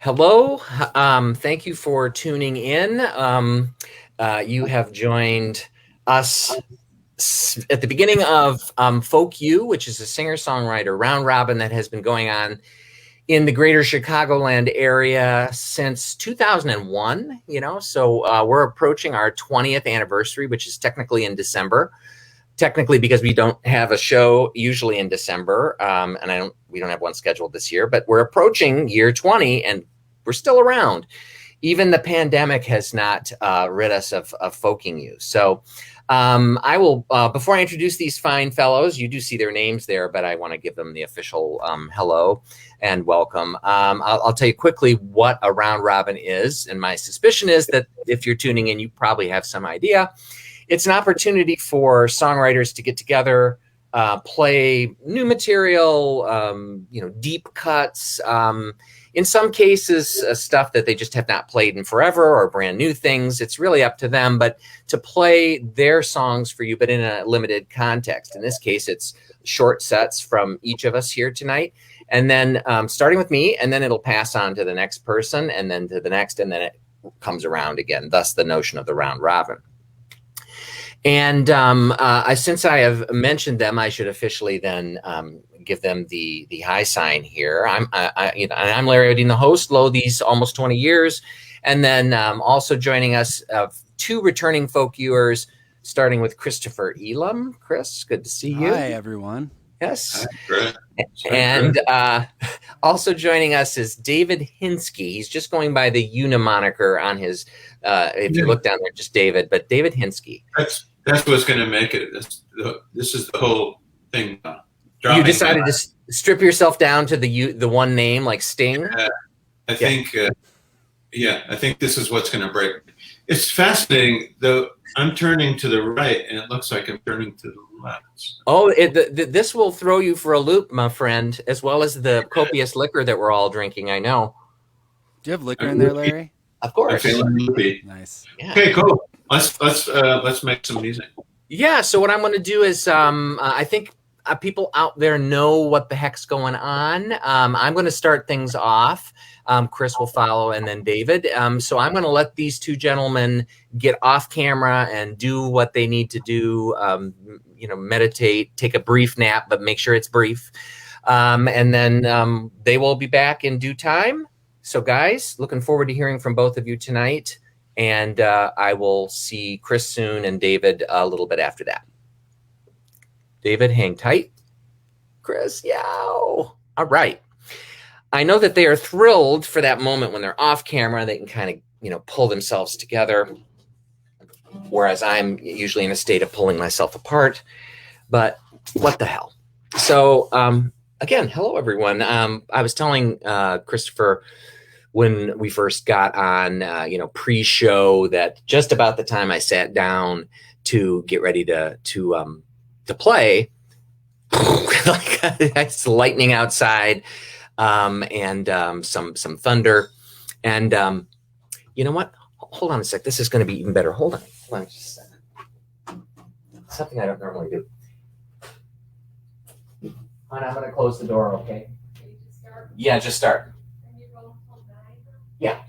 Hello. Thank you for tuning in. You have joined us at the beginning of Folk You, which is a singer-songwriter round robin that has been going on in the greater Chicagoland area since 2001, so we're approaching our 20th anniversary, which is technically in December. Technically, because we don't have a show usually in December, and we don't have one scheduled this year, but we're approaching year 20 and we're still around. Even the pandemic has not rid us of folking you. So I will, before I introduce these fine fellows, you do see their names there, but I want to give them the official hello and welcome. I'll tell you quickly what a round robin is. And my suspicion is that if you're tuning in, you probably have some idea. It's an opportunity for songwriters to get together, play new material, deep cuts, in some cases, stuff that they just have not played in forever or brand new things. It's really up to them, but to play their songs for you, but in a limited context. In this case, it's short sets from each of us here tonight. And then starting with me, and then it'll pass on to the next person, and then to the next, and then it comes around again. Thus the notion of the round robin. And since I have mentioned them, I should officially then give them the high sign here. I'm Larry Odin, the host, these almost 20 years. And then also joining us, two returning folk viewers, starting with Christopher Elam. Chris, good to see you. Hi, everyone. Yes. Hi, and also joining us is David Hinske. He's just going by the Una moniker on his, if you look down there, just David, but David Hinske. That's what's going to make it. This is the whole thing. You decided to strip yourself down to the one name, like Sting? I think this is what's going to break. It's fascinating, though. I'm turning to the right, and it looks like I'm turning to the left. Oh, this will throw you for a loop, my friend, as well as the copious liquor that we're all drinking, I know. Do you have liquor in there, Larry? Of course. I'm feeling loopy. Nice. Yeah. Okay, cool. Let's make some music. Yeah. So what I'm going to do is, I think people out there know what the heck's going on. I'm going to start things off. Chris will follow, and then David. So I'm going to let these two gentlemen get off camera and do what they need to do. Meditate, take a brief nap, but make sure it's brief. And then they will be back in due time. So guys, looking forward to hearing from both of you tonight. And I will see Chris soon and David a little bit after that. David, hang tight. Chris, yow. All right. I know that they are thrilled for that moment when they're off camera. They can kind of, pull themselves together, whereas I'm usually in a state of pulling myself apart. But what the hell? So again, hello, everyone. I was telling Christopher when we first got on, pre-show, that just about the time I sat down to get ready to play, like it's lightning outside, and some thunder, and you know what? Hold on a sec. This is going to be even better. Hold on just a second. Something I don't normally do. Hon, I'm going to close the door. Okay. Yeah, just start. Yeah.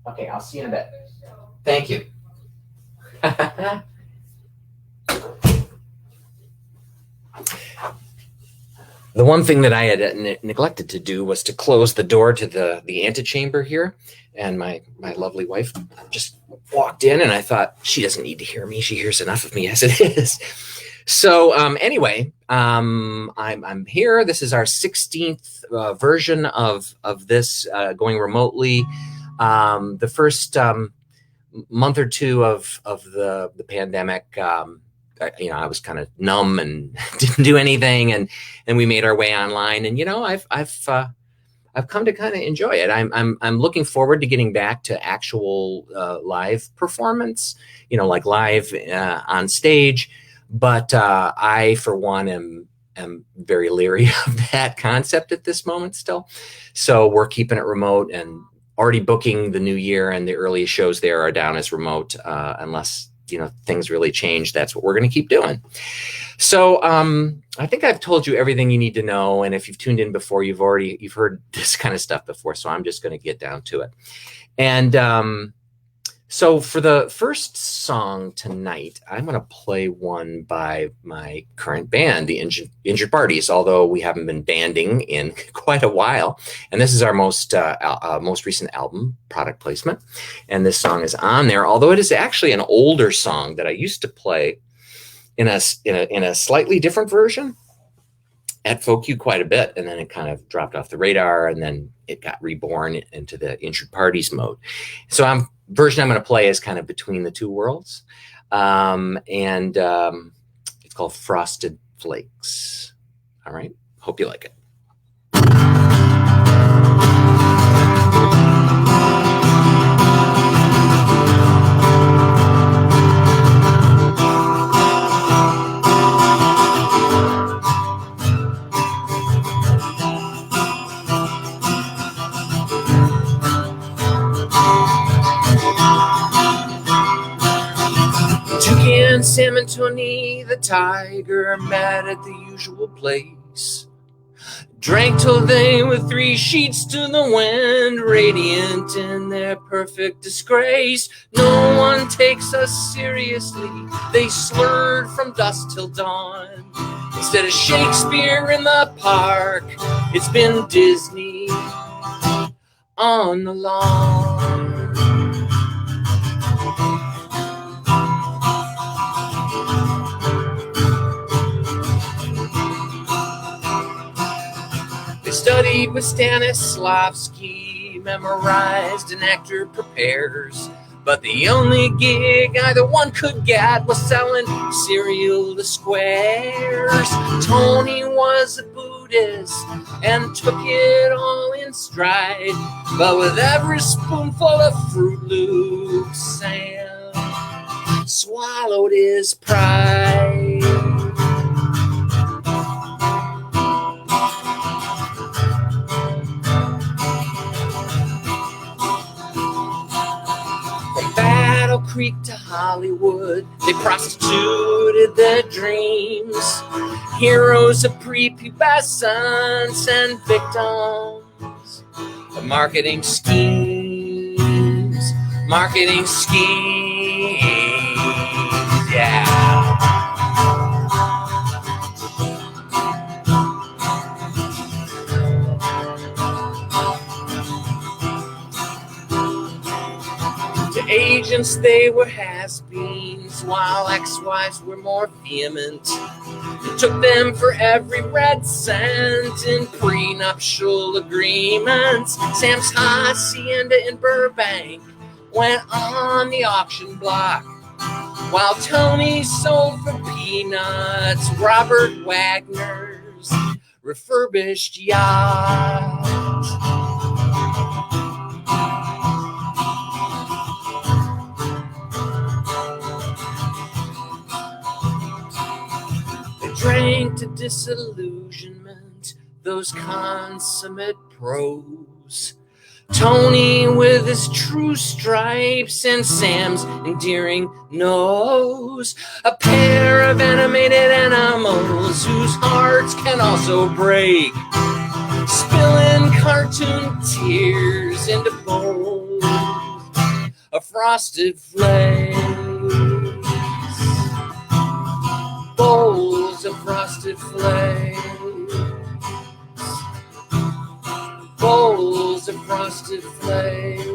Okay, I'll see you in a bit. Thank you. The one thing that I had neglected to do was to close the door to the antechamber here. And my lovely wife just walked in, and I thought, she doesn't need to hear me. She hears enough of me as it is. So anyway, I'm here. This is our 16th version of this going remotely. The first month or two of the pandemic, I was kind of numb and didn't do anything, and we made our way online. And I've come to kind of enjoy it. I'm looking forward to getting back to actual live performance, like live on stage. But I, for one, am very leery of that concept at this moment still. So we're keeping it remote and already booking the new year, and the earliest shows there are down as remote, unless things really change, that's what we're going to keep doing. So I think I've told you everything you need to know. And if you've tuned in before, you've heard this kind of stuff before. So I'm just going to get down to it. And so for the first song tonight, I'm going to play one by my current band, the Injured Parties, although we haven't been banding in quite a while. And this is our most recent album, product placement. And this song is on there, although it is actually an older song that I used to play in a slightly different version at Folk U quite a bit. And then it kind of dropped off the radar, and then it got reborn into the Injured Parties mode. So version I'm going to play is kind of between the two worlds. It's called Frosted Flakes. All right. Hope you like it. And Sam and Tony the tiger met at the usual place. Drank till they were 3 sheets to the wind, radiant in their perfect disgrace. No one takes us seriously. They slurred from dusk till dawn. Instead of Shakespeare in the park, it's been Disney on the lawn. They studied with Stanislavski, memorized an actor prepares. But the only gig either one could get was selling cereal to squares. Tony was a Buddhist and took it all in stride. But with every spoonful of Fruit Loops, Sam swallowed his pride. Creek to Hollywood, they prostituted their dreams. Heroes of prepubescence and victims of marketing schemes. Yeah. Agents, they were has-beens, while ex-wives were more vehement. It took them for every red cent in prenuptial agreements. Sam's hacienda in Burbank went on the auction block, while Tony sold for peanuts Robert Wagner's refurbished yacht. Drank to disillusionment those consummate pros. Tony with his true stripes and Sam's endearing nose. A pair of animated animals whose hearts can also break, spilling cartoon tears into bowls of frosted flakes. Bowls of frosted flakes. Bowls of frosted flakes.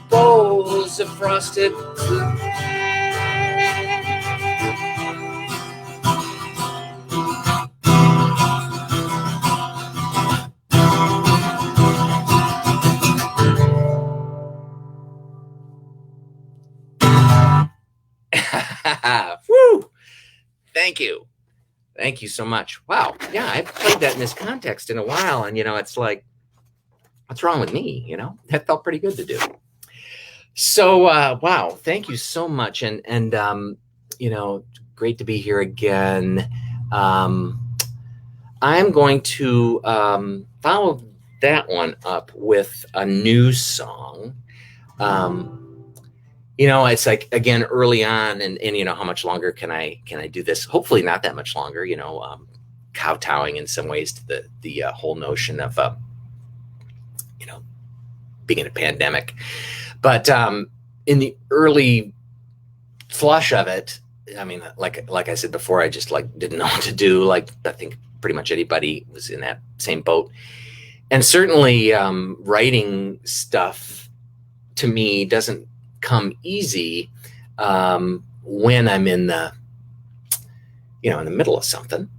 Bowls of frosted flakes. Woo! Thank you. Thank you so much. Wow. Yeah, I haven't played that in this context in a while. And, it's like, what's wrong with me? That felt pretty good to do. So, wow. Thank you so much. And great to be here again. I'm going to follow that one up with a new song. it's like, again, early on, and how much longer can I do this? Hopefully not that much longer, kowtowing in some ways to the whole notion of, being in a pandemic. But in the early flush of it, I mean, like I said before, I just didn't know what to do. Like, I think pretty much anybody was in that same boat. And certainly writing stuff to me doesn't come easy when I'm in the middle of something.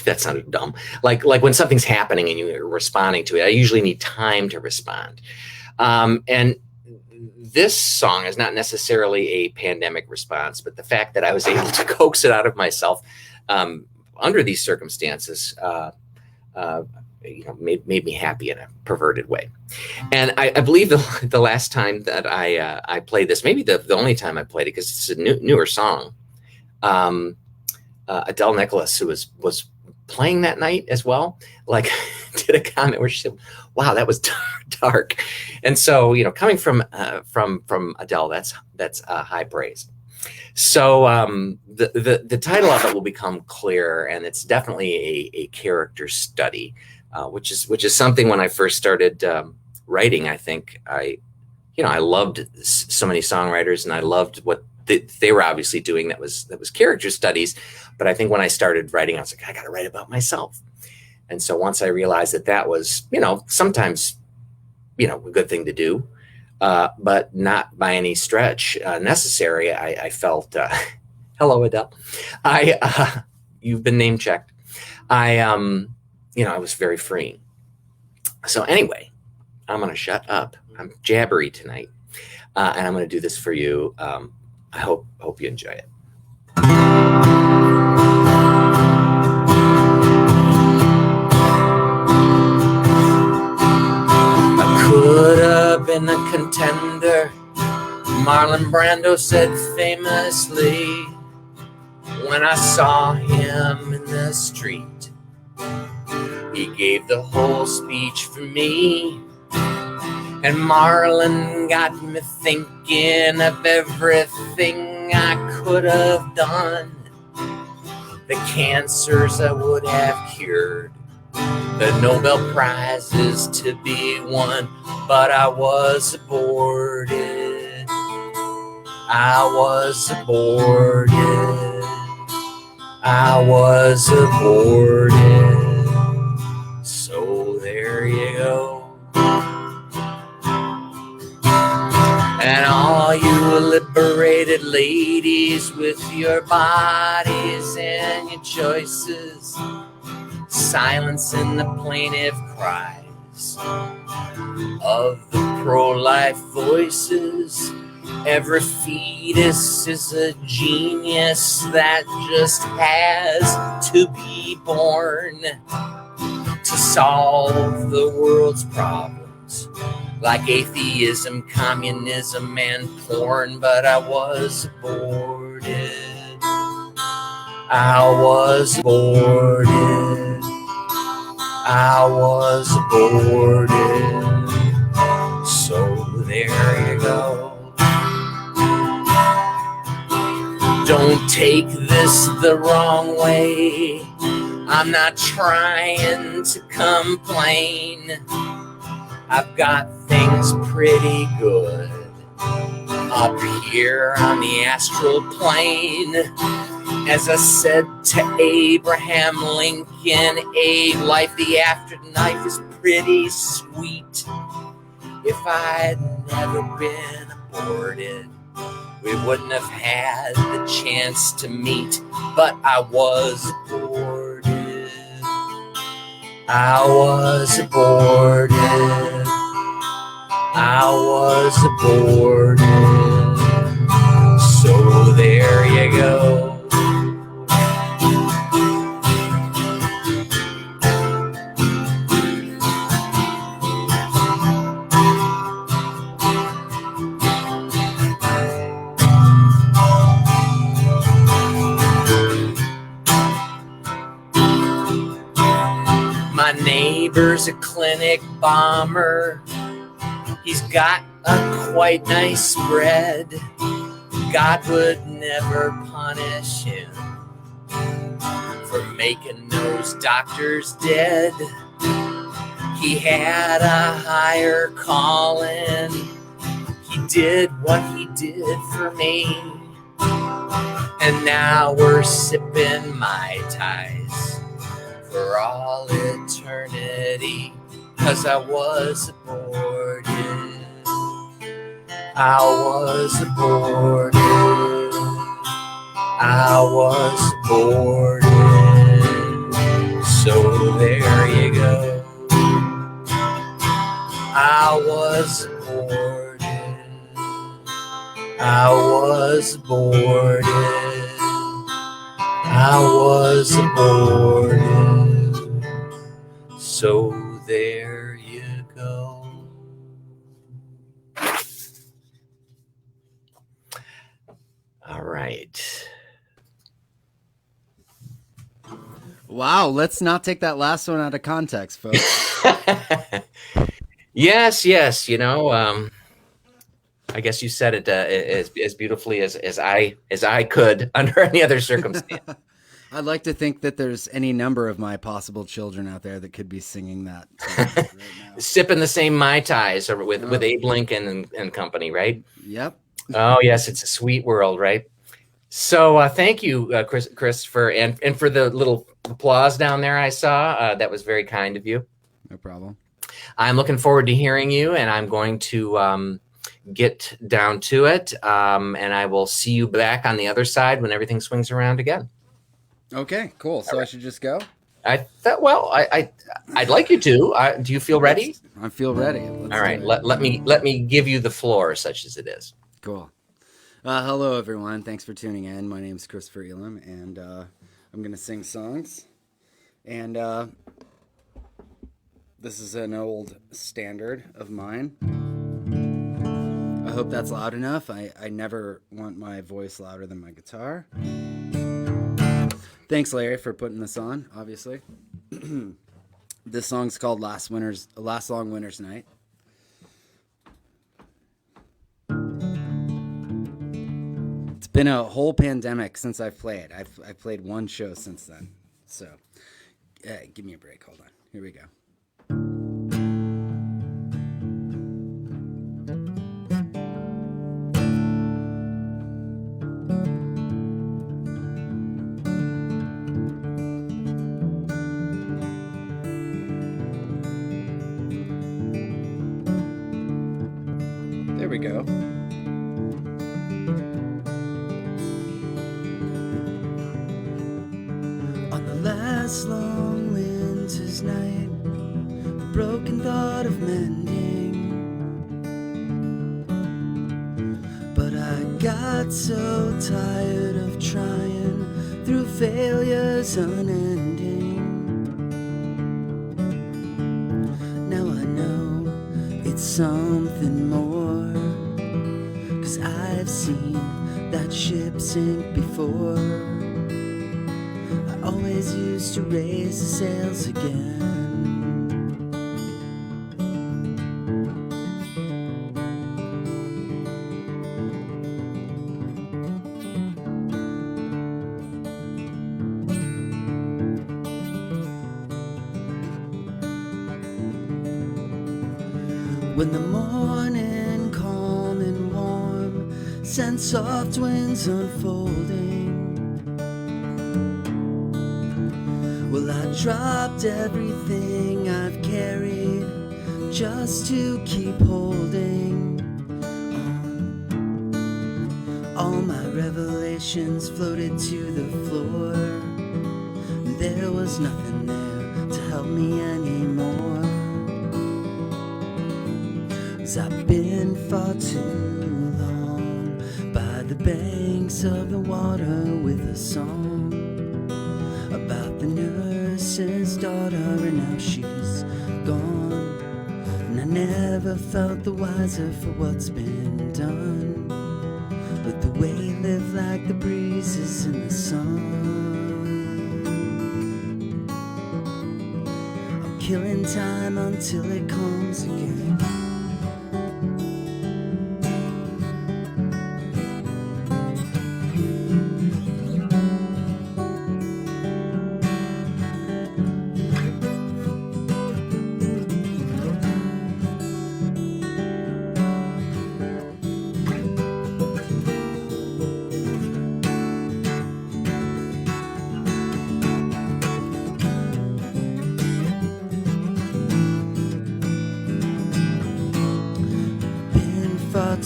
That sounded dumb. Like when something's happening and you're responding to it, I usually need time to respond. And this song is not necessarily a pandemic response, but the fact that I was able to coax it out of myself under these circumstances, made me happy in a perverted way. And I believe the last time that I played this, maybe the only time I played it, because it's a newer song. Adele Nicholas, who was playing that night as well, did a comment where she said, "Wow, that was dark." And so, coming from Adele, that's high praise. So the title of it will become clear, and it's definitely a character study, which is something when I first started writing. I think I loved so many songwriters, and I loved what they were obviously doing that was character studies. But I think when I started writing, I was like, I got to write about myself. And so once I realized that was, sometimes, a good thing to do, but not by any stretch necessary, I felt, hello, Adele. You've been name checked. I was very freeing. So anyway, I'm going to shut up. I'm jabbery tonight. And I'm going to do this for you. I hope you enjoy it. I could have been a contender, Marlon Brando said famously when I saw him in the street. He gave the whole speech for me, and Marlon got me thinking of everything I could have done, the cancers I would have cured, the Nobel Prizes to be won, but I was aborted. I was aborted. I was aborted. So there you go. And all you liberated ladies with your bodies and your choices, silencing the plaintive cries of the pro-life voices. Every fetus is a genius that just has to be born to solve the world's problems, like atheism, communism, and porn. But I was aborted. I was aborted. I was aborted. So there you go. Don't take this the wrong way. I'm not trying to complain. I've got things pretty good up here on the astral plane. As I said to Abraham Lincoln, Abe, life the afterlife is pretty sweet. If I had never been aborted, we wouldn't have had the chance to meet. But I was aborted. I was aborted. I was aborted. So there you go. My neighbor's a clinic bomber. He's got a quite nice spread. God would never punish him for making those doctors dead. He had a higher calling. He did what he did for me. And now we're sipping Mai Tais for all eternity. 'Cause I was aborted. I was aborted. I was aborted. So there you go. I was aborted. I was aborted. I was aborted. So there you go. All right. Wow, let's not take that last one out of context, folks. Yes. You know, I guess you said it as beautifully as I could under any other circumstance. I'd like to think that there's any number of my possible children out there that could be singing that right now. Sipping the same Mai Tais with Abe Lincoln and company, right? Yep. Oh yes, it's a sweet world, right? So thank you, Christopher, and for the little applause down there I saw. That was very kind of you. No problem. I'm looking forward to hearing you, and I'm going to get down to it, and I will see you back on the other side when everything swings around again. Okay, cool. So I should just go? I thought, well, I'd like you to. Do you feel ready? I feel ready. All right, let me give you the floor, such as it is. Cool. Hello, everyone. Thanks for tuning in. My name is Christopher Elam, and I'm going to sing songs. And this is an old standard of mine. I hope that's loud enough. I never want my voice louder than my guitar. Thanks, Larry, for putting this on, obviously. This song's called Last Long Winter's Night. It's been a whole pandemic since I've played. I've played one show since then. So, give me a break. Hold on. Here we go. There we go. On the last long winter's night, the broken thought of mending, but I got so tired of trying through failures unending. Now I know it's something more, 'cause I've seen that ship sink before. I always used to raise the sails again. When the morning calm and warm sent soft winds unfolding, well, I dropped everything I've carried just to keep holding on. All my revelations floated to the floor. There was nothing there to help me anymore. 'Cause I've been far too long by the banks of the water with a song about the nurse's daughter, and now she's gone. And I never felt the wiser for what's been done, but the way live like the breezes in the sun. I'm killing time until it comes again.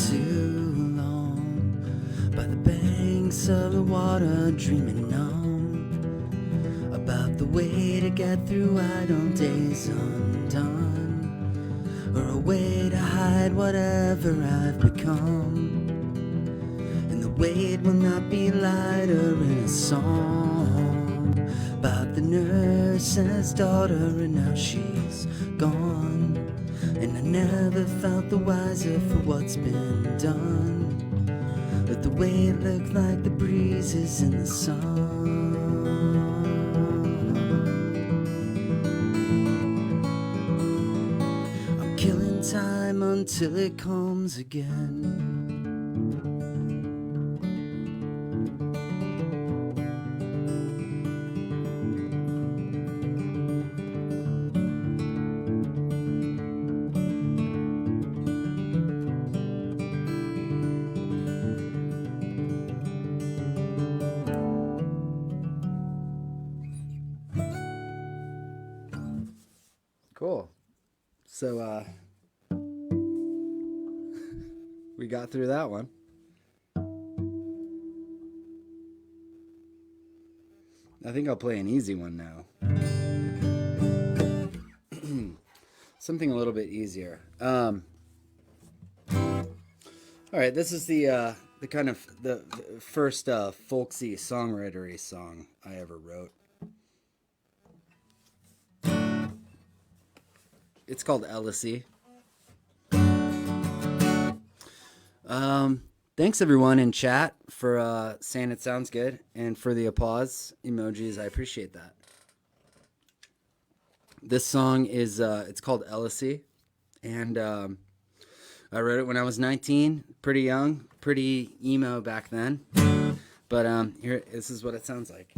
too long by the banks of the water, dreaming numb about the way to get through idle days undone, or a way to hide whatever I've become. And the weight will not be lighter in a song about the nurse's daughter, and now she's gone. And I never felt the wiser for what's been done, but the way it looked like the breezes in the sun. I'm killing time until it comes again. Cool. So, we got through that one. I think I'll play an easy one now. Something a little bit easier. All right, this is the kind of the first folksy songwritery song I ever wrote. It's called Elam. Thanks everyone in chat for saying it sounds good, and for the applause emojis. I appreciate that. This song is it's called Elam, and I wrote it when I was 19, pretty young, pretty emo back then. But here, this is what it sounds like.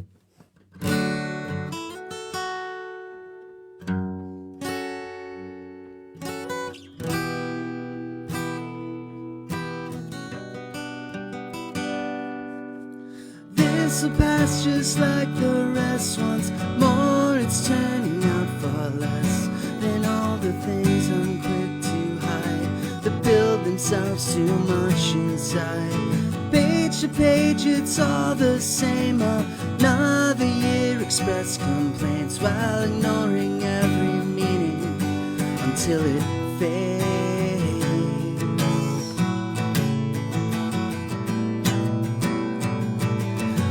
This'll pass just like the rest. Once more it's turning out far less than all the things I'm quick to hide, that build themselves too much inside. Page to page it's all the same. Another year express complaints while ignoring every meaning until it fades.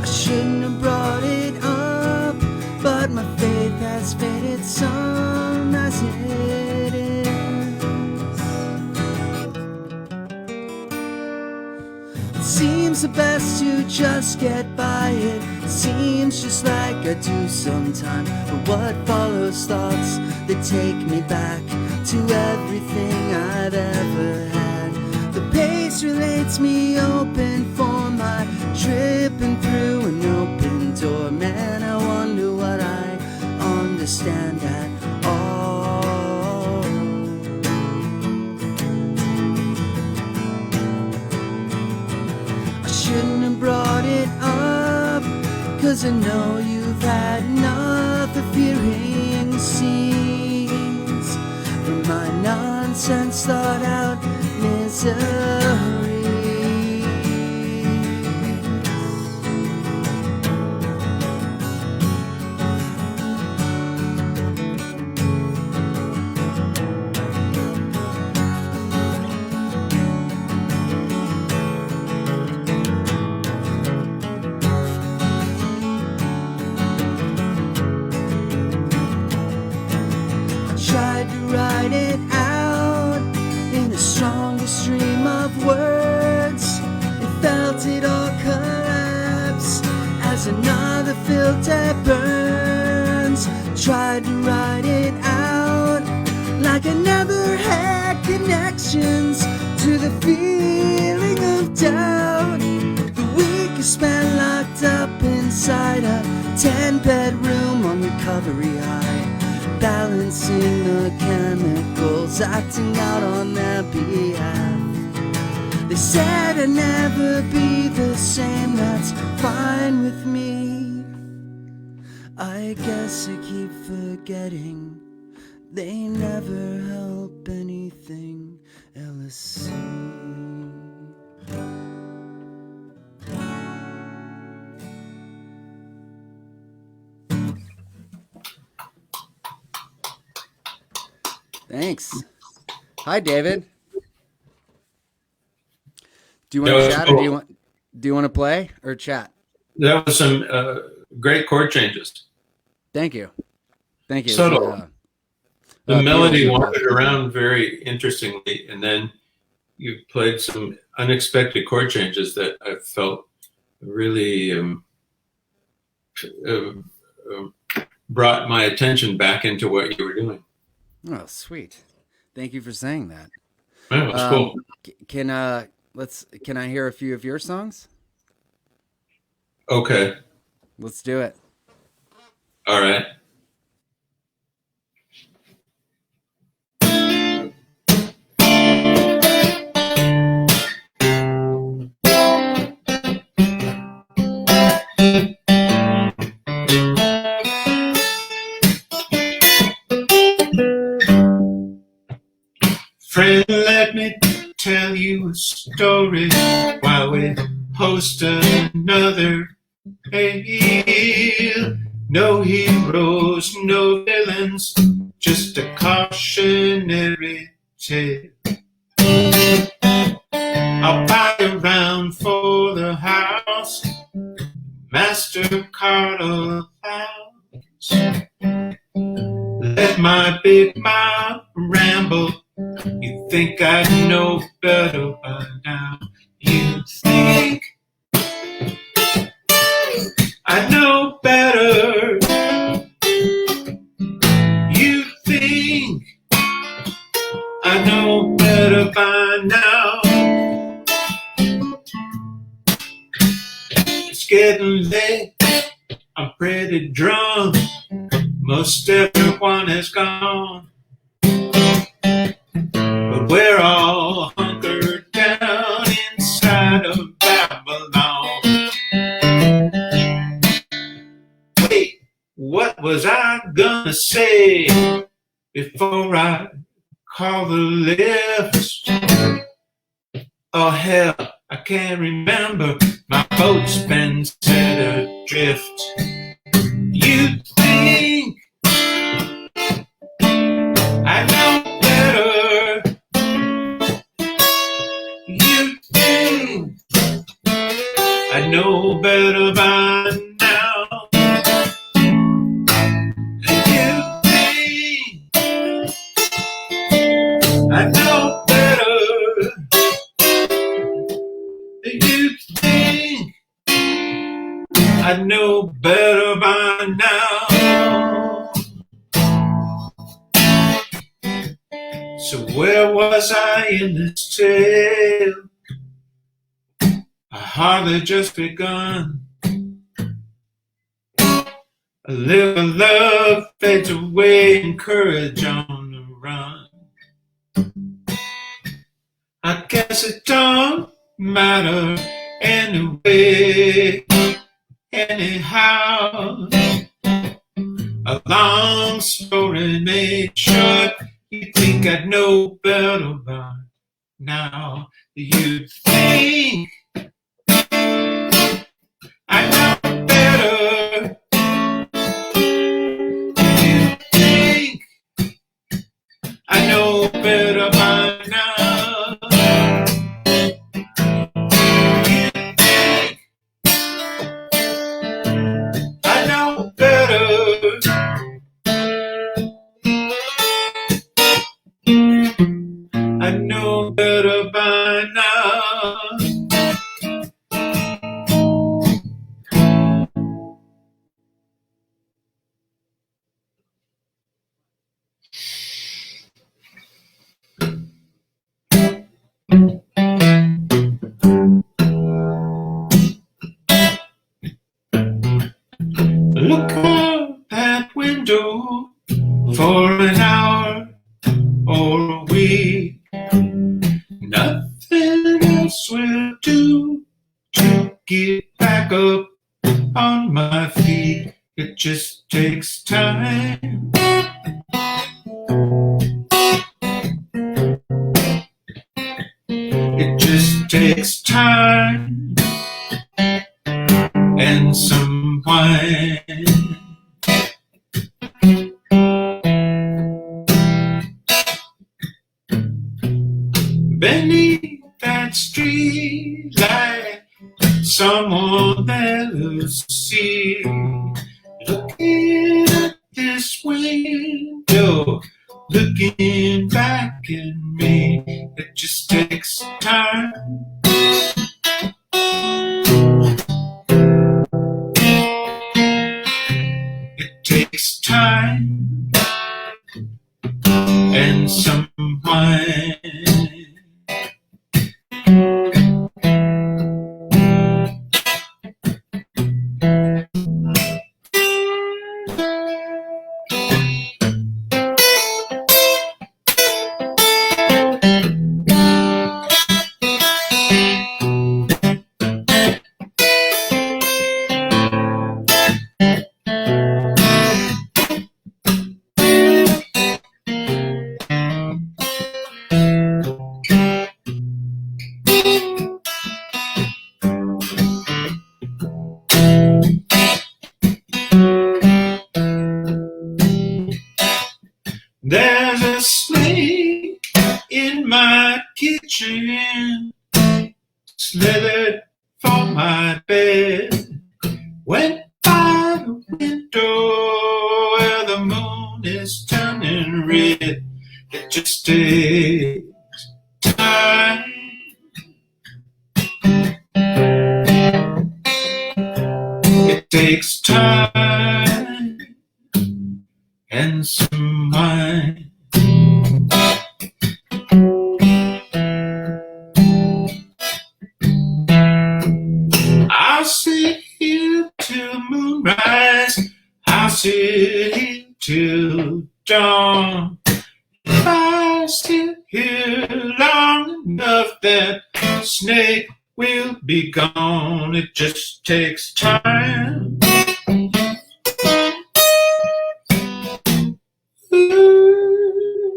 Shouldn't have brought it up, but my faith has faded some as it is. It seems the best to just get by. It seems just like I do sometime, but what follows thoughts that take me back to everything I've ever had. The pace relates me open for my tripping through an open door. Man, I wonder what I understand at all. I shouldn't have brought it up, 'cause I know you've had enough of hearing scenes from my nonsense thought out misery. Write it out in the strongest stream of words, and felt it all collapse as another filter burns. Tried to write it out like I never had connections to the feeling of doubt. The week is spent locked up inside a 10-bedroom on recovery high, balancing the chemicals, acting out on their behalf. They said I'd never be the same, that's fine with me. I guess I keep forgetting they never help anything else see. Thanks. Hi, David. Do you want to chat, or do you want to play or chat? That was some great chord changes. Thank you. Thank you. Subtle. The melody wandered around very interestingly, and then you played some unexpected chord changes that I felt really brought my attention back into what you were doing. Oh, sweet. Thank you for saying that. That was cool. Can I hear a few of your songs? Okay. Let's do it. All right. Friend, let me tell you a story while we host another ale. No heroes, no villains, just a cautionary tale. I'll buy a round for the house, MasterCard allows. Let my big mouth ramble. You think I know better by now. You think I know better. You think I know better by now. It's getting late, I'm pretty drunk. Most everyone has gone, but we're all hunkered down inside of Babylon. Wait, what was I gonna say before I call the lifts? Oh hell, I can't remember. My boat's been set adrift. You think I know better. You think I know better by now. And you think I know better. And you think I know better by now. So where was I in this tale? I hardly just begun. A little love fades away and courage on the run. I guess it don't matter anyway. Anyhow, a long story made short. You think I'd know better by now. You think I know better. You think I know better by now. You think I know better. I know better by now. Look out that window for an hour or a week. Nothing else will do to get back up on my feet. It just takes time. takes time and some wine. Beneath that street light, someone that'll see, looking at this window, looking back at me. It just takes time. It takes time and some wine. There's a snake in my kitchen, slithered from my bed, went by the window where the moon is turning red. It just takes time. It takes time and some wine. I'll sit here till moonrise. I'll sit here till dawn. If I sit here long enough, that snake will be gone. It just takes time.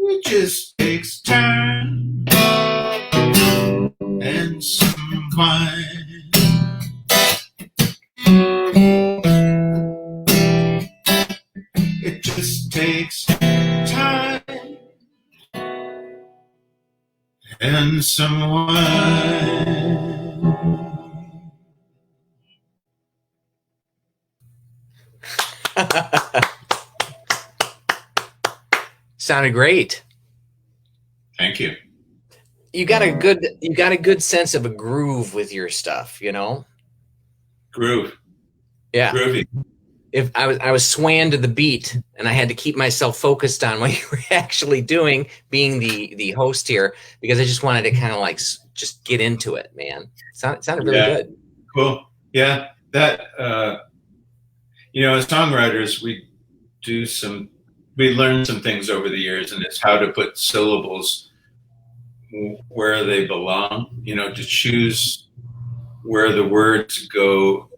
It just takes time and some wine. It just takes time and some wine. Sounded great. Thank you. You got a good sense of a groove with your stuff, you know? Groove. Yeah. Groovy. If I was swaying to the beat and I had to keep myself focused on what you were actually doing, being the host here, because I just wanted to kind of like just get into it, man. It sounded really good. Cool. Yeah. That, as songwriters, we learn some things over the years, and it's how to put syllables where they belong, to choose where the words go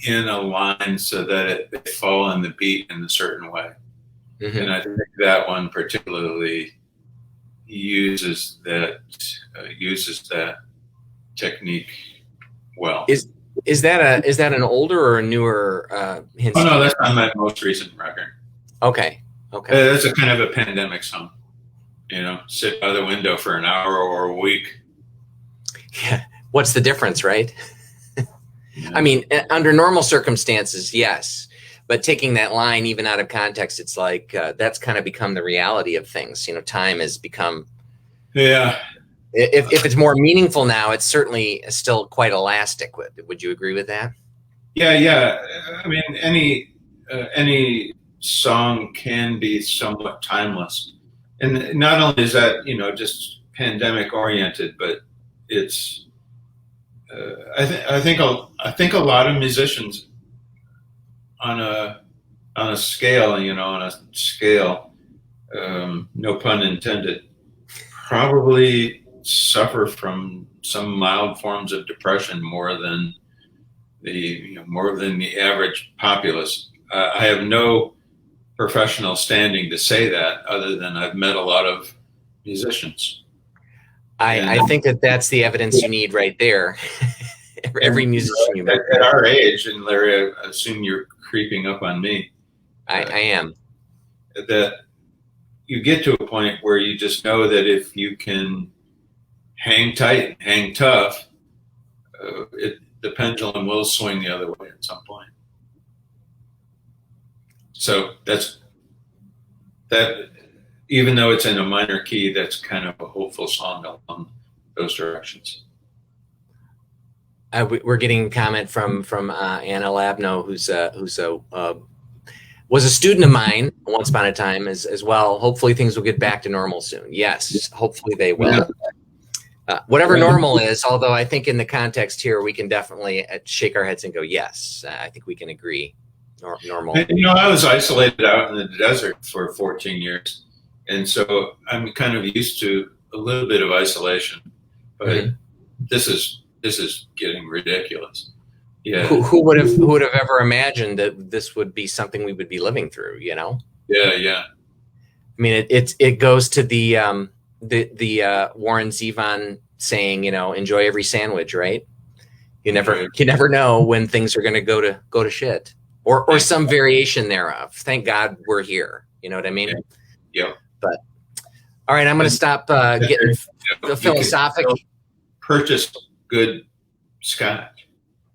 in a line so that they fall in the beat in a certain way. Mm-hmm. And I think that one particularly uses that technique well. Is that an older or a newer Hinske? Oh no, that's on my most recent record. Okay. That's a kind of a pandemic song. Sit by the window for an hour or a week. Yeah. What's the difference, right? Yeah. I mean, under normal circumstances, yes. But taking that line even out of context, it's like that's kind of become the reality of things. Time has become. Yeah. If it's more meaningful now, it's certainly still quite elastic. Would you agree with that? Yeah. I mean, any song can be somewhat timeless. And not only is that, just pandemic oriented, but it's, I think a lot of musicians on a scale, no pun intended, probably suffer from some mild forms of depression more than the average populace. I have no professional standing to say that, other than I've met a lot of musicians. I think that's the evidence you need right there. Every musician you met. At our age, and Larry, I assume you're creeping up on me. I am. That you get to a point where you just know that if you can hang tight, hang tough, the pendulum will swing the other way at some point. So that, even though it's in a minor key, that's kind of a hopeful song along those directions. We're getting a comment from Anna Labno, was a student of mine once upon a time as well. Hopefully things will get back to normal soon. Yes, hopefully they will. Whatever normal is, although I think in the context here, we can definitely shake our heads and go, yes, I think we can agree. Normal. And, I was isolated out in the desert for 14 years. And so I'm kind of used to a little bit of isolation, but this is getting ridiculous. Yeah. Who would have ever imagined that this would be something we would be living through, Yeah. Yeah. I mean, it goes to the Warren Zevon saying, enjoy every sandwich, right? You never know when things are going to go to shit or some variation thereof. Thank God we're here. You know what I mean? Yeah. But all right, I'm going to stop getting philosophical. Purchase good scotch.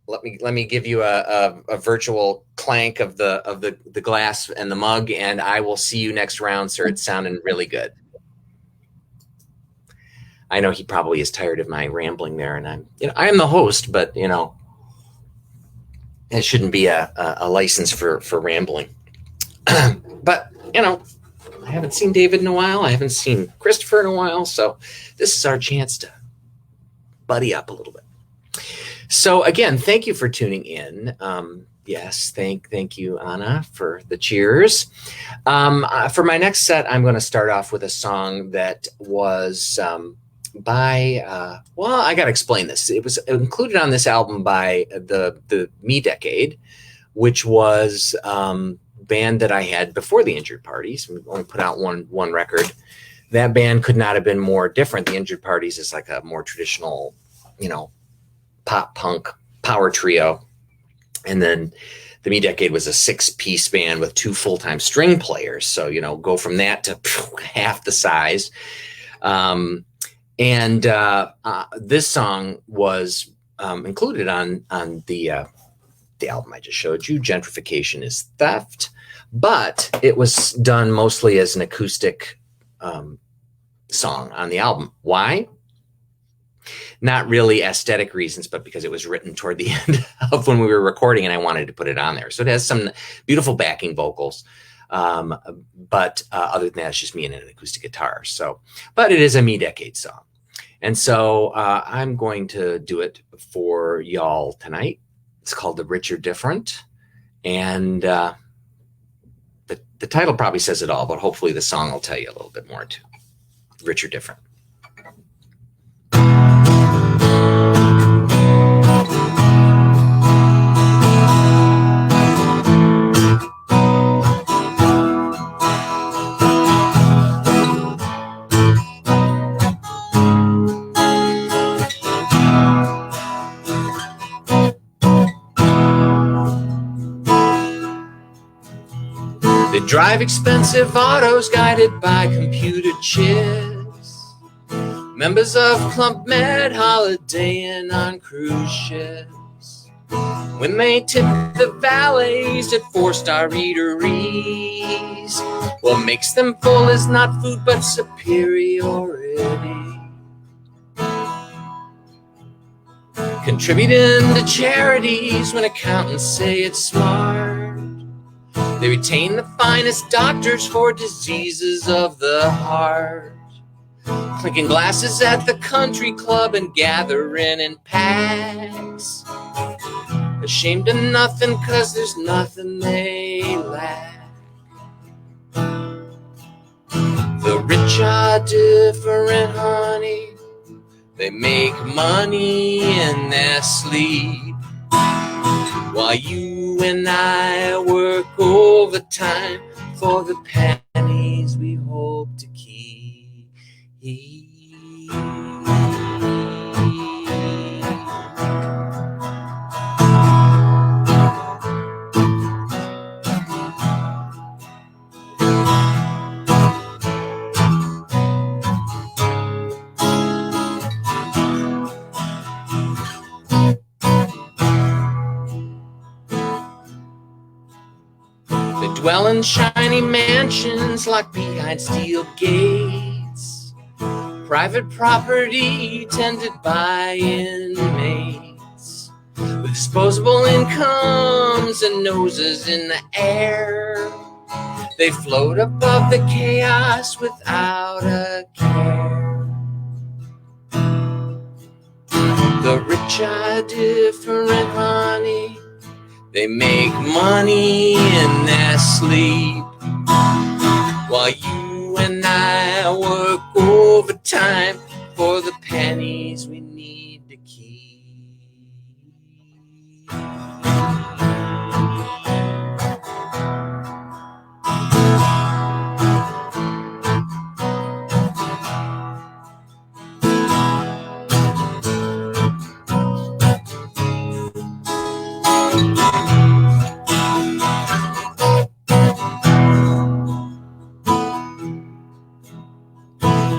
Let me give you a virtual clank of the glass and the mug, and I will see you next round, sir. It's sounding really good. I know he probably is tired of my rambling there, and I am the host, but it shouldn't be a license for rambling. But I haven't seen David in a while. I haven't seen Christopher in a while, so this is our chance to buddy up a little bit. So again, thank you for tuning in. Yes, thank you, Anna, for the cheers. For my next set, I'm going to start off with a song that was by, I got to explain this. It was included on this album by the Me Decade, which was band that I had before the Injured Parties. We only put out one record. That band could not have been more different. The Injured Parties is like a more traditional, pop punk power trio. And then the Me Decade was a 6-piece band with 2 full-time string players. So, go from that to half the size. This song was included on the album I just showed you, Gentrification is Theft, but it was done mostly as an acoustic song on the album. Why? Not really aesthetic reasons, but because it was written toward the end of when we were recording and I wanted to put it on there. So it has some beautiful backing vocals. But other than that, it's just me and an acoustic guitar. But it is a Me Decade song. And so I'm going to do it for y'all tonight. It's called The Rich or Different. And the title probably says it all, but hopefully the song will tell you a little bit more too. Rich or Different. Drive expensive autos guided by computer chips. Members of Club Med holidaying on cruise ships. When they tip the valets at 4-star eateries, what makes them full is not food but superiority. Contributing to charities when accountants say it's smart. They retain the finest doctors for diseases of the heart. Clinking glasses at the country club and gathering in packs. Ashamed of nothing 'cause there's nothing they lack. The rich are different, honey. They make money in their sleep, while you and I work overtime for the pennies we hope to keep. dwell in shiny mansions locked behind steel gates, private property tended by inmates, with disposable incomes and noses in the air. They float above the chaos without a care. The rich are different, honey. They make money in their sleep, while you and I work overtime for the pennies we need to keep.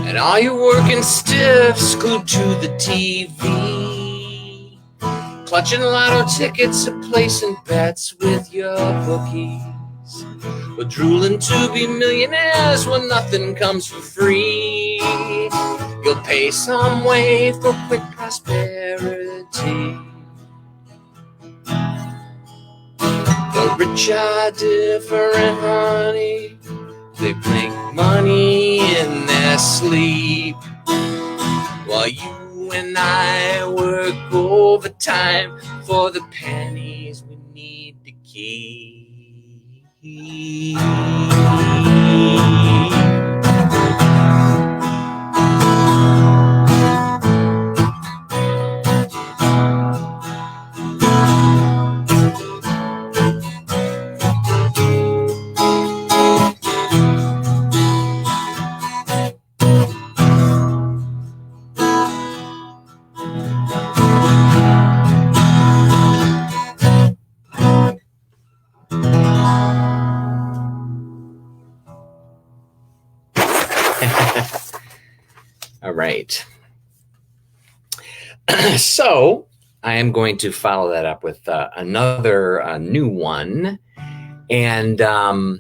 And all your working stiffs glued to the TV, clutching lotto tickets or placing bets with your bookies, but drooling to be millionaires when nothing comes for free. You'll pay some way for quick prosperity. The rich are different, honey. They make money in their sleep, while you and I work overtime for the pennies we need to keep. All right. So I am going to follow that up with another new one, and another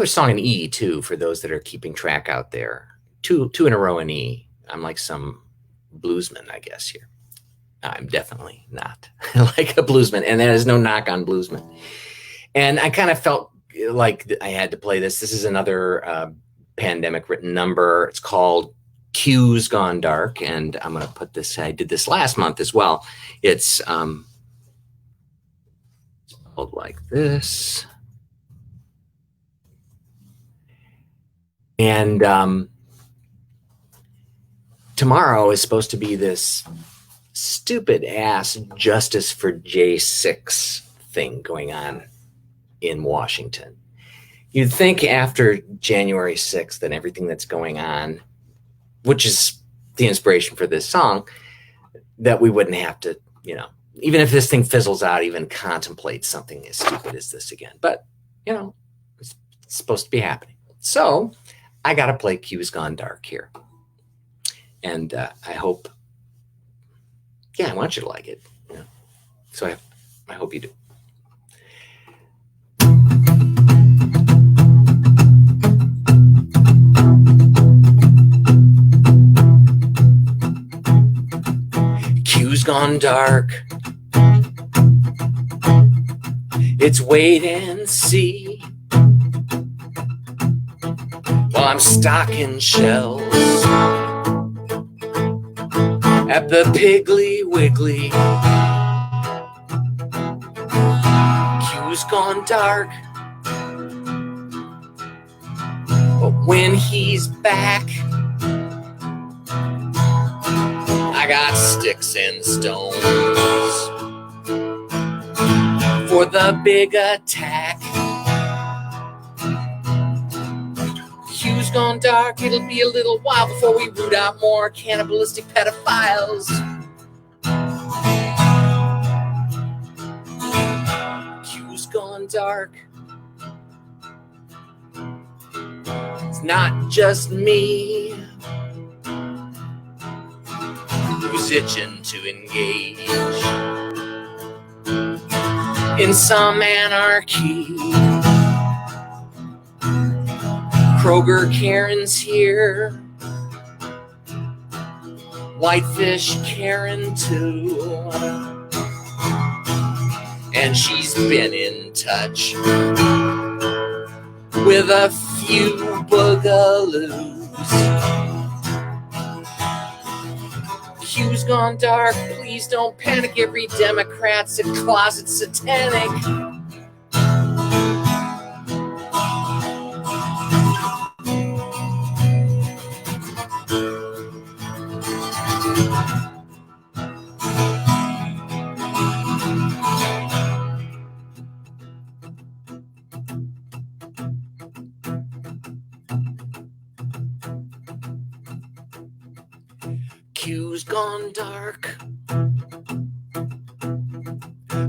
song in E too, for those that are keeping track out there. Two in a row in E. I'm like some bluesman, I guess, here. I'm definitely not like a bluesman, and there is no knock on bluesmen. And I kind of felt like I had to play this. This is another pandemic written number. It's called Q's Gone Dark, and I'm going to put this, I did this last month as well. It's spelled like this. And tomorrow is supposed to be this stupid ass Justice for J6 thing going on in Washington. You'd think after January 6th and everything that's going on, which is the inspiration for this song, that we wouldn't have to, you know, even if this thing fizzles out, even contemplate something as stupid as this again. But, you know, it's supposed to be happening. So I got to play Q's Gone Dark here. And I hope, yeah, I want you to like it. You know? So I hope you do. Q's gone dark. It's wait and see. While I'm stocking shelves at the Piggly Wiggly. Q's gone dark. But when he's back, I got sticks and stones for the big attack. Q's gone dark, it'll be a little while before we root out more cannibalistic pedophiles. Q's gone dark. It's not just me who's itching to engage in some anarchy. Kroger Karen's here, Whitefish Karen too, and she's been in touch with a few boogaloos. Q's gone dark, please don't panic. Every Democrat's a closet satanic. Q's gone dark,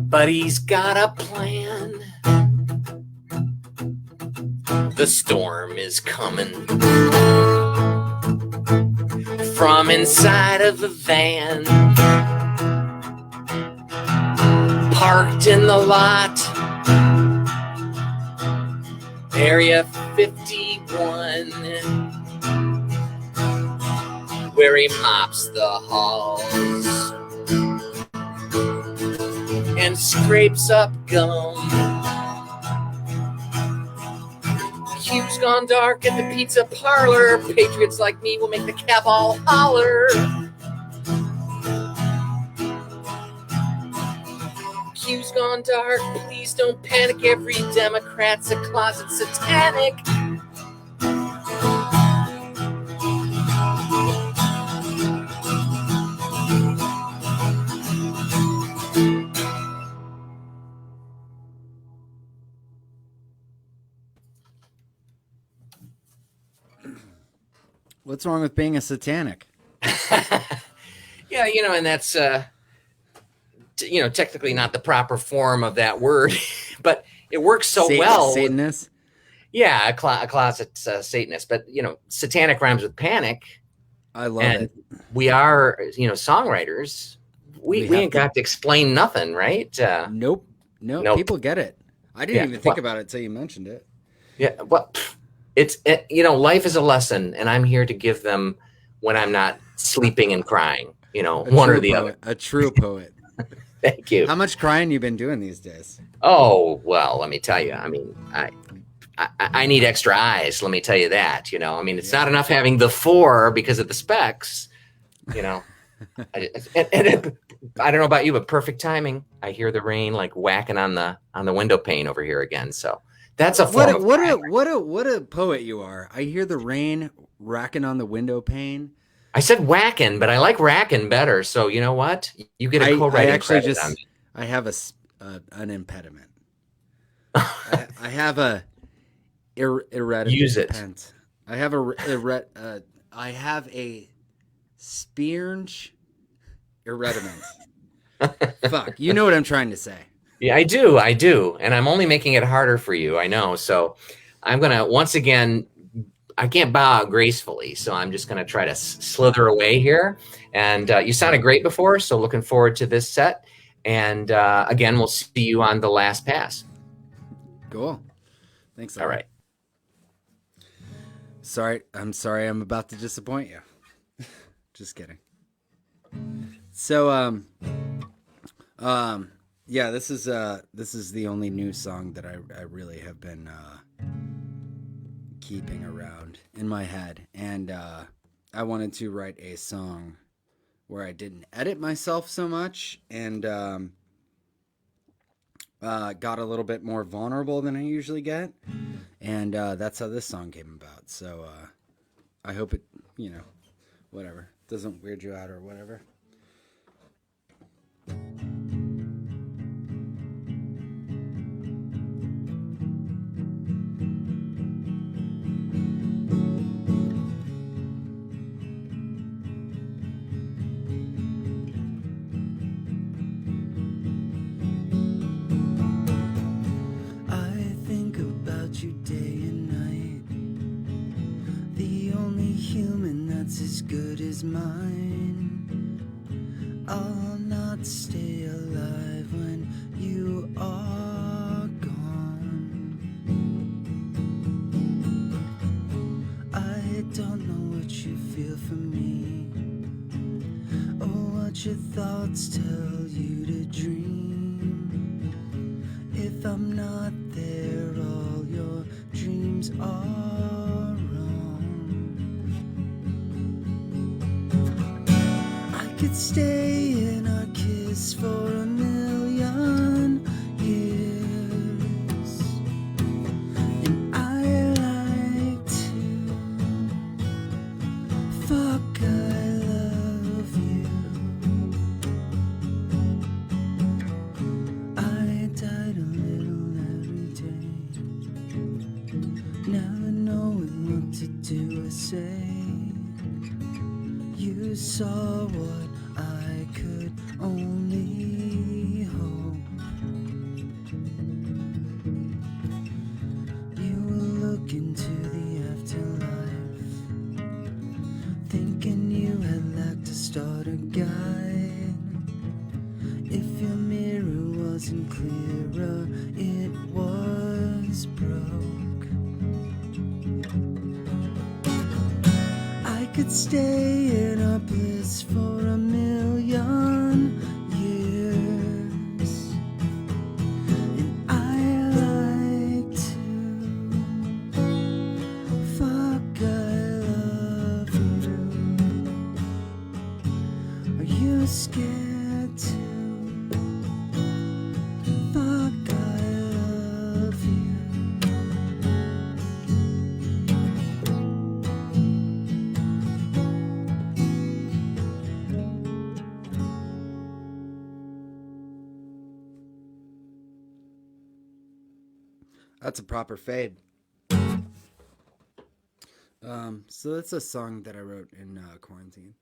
but he's got a plan. The storm is coming from inside of the van, parked in the lot, Area 51, where he mops the halls and scrapes up gum. Q's gone dark at the pizza parlor. Patriots like me will make the cabal holler. Q's gone dark, please don't panic. Every Democrat's a closet satanic. What's wrong with being a satanic? Yeah, and that's technically not the proper form of that word, but it works so well. Satanist? Yeah, a closet Satanist, but satanic rhymes with panic. I love it. We are, songwriters. We ain't got to explain nothing, right? Nope. People get it. I didn't even think about it until you mentioned it. Yeah, well, life is a lesson, and I'm here to give them when I'm not sleeping and crying. One or the other. A true poet. Thank you. How much crying you been doing these days? Oh, well, let me tell you. I mean, I need extra eyes. Let me tell you that. It's not enough having the 4 because of the specs. And I don't know about you, but perfect timing. I hear the rain like whacking on the window pane over here again. So that's a form what a poet you are. I hear the rain racking on the window pane. I said whacking, but I like racking better. So you know what? You get a co-writing credit on me. I have an impediment. I have a irredentant. Use it. I have I have a spearnge irrediment. Fuck, you know what I'm trying to say. Yeah, I do. And I'm only making it harder for you. I know. So I'm going to, once again, I can't bow out gracefully. So I'm just going to try to slither away here. And you sounded great before. So looking forward to this set. And again, we'll see you on the last pass. Cool. Thanks. All right. I'm sorry I'm about to disappoint you. Just kidding. So, yeah, this is the only new song that I really have been keeping around in my head, and I wanted to write a song where I didn't edit myself so much, and got a little bit more vulnerable than I usually get, and that's how this song came about. So I hope it, whatever, doesn't weird you out or whatever. As good as mine. I'll not stay alive when you are. don't know what you feel for me, or what your thoughts tell you to dream. If I'm not there, all your dreams are wrong. I could stay in our kiss for a million years, and I like to fuck, I love you. I died a little every day, never knowing what to do or say. You saw what I could only hope. You will look into the afterlife, thinking you had lacked a starter guide. If your mirror wasn't clearer, it was broke. I could stay in our bliss for a million years, and I like to fuck, I love you. Are you scared to fuck, I love you? That's a proper fade. So that's a song that I wrote in quarantine.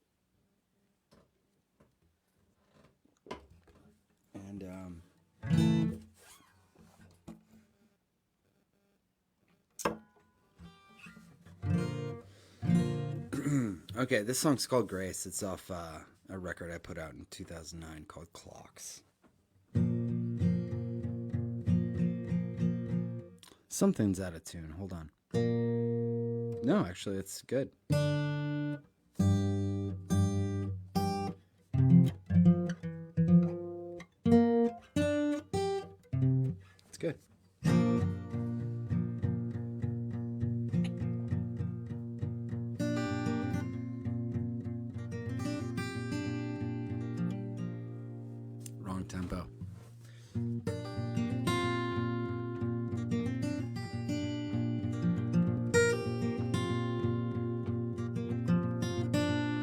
And okay, this song's called Grace. It's off a record I put out in 2009 called Clocks. Something's out of tune. Hold on. No, actually, it's good. It's good. Wrong tempo.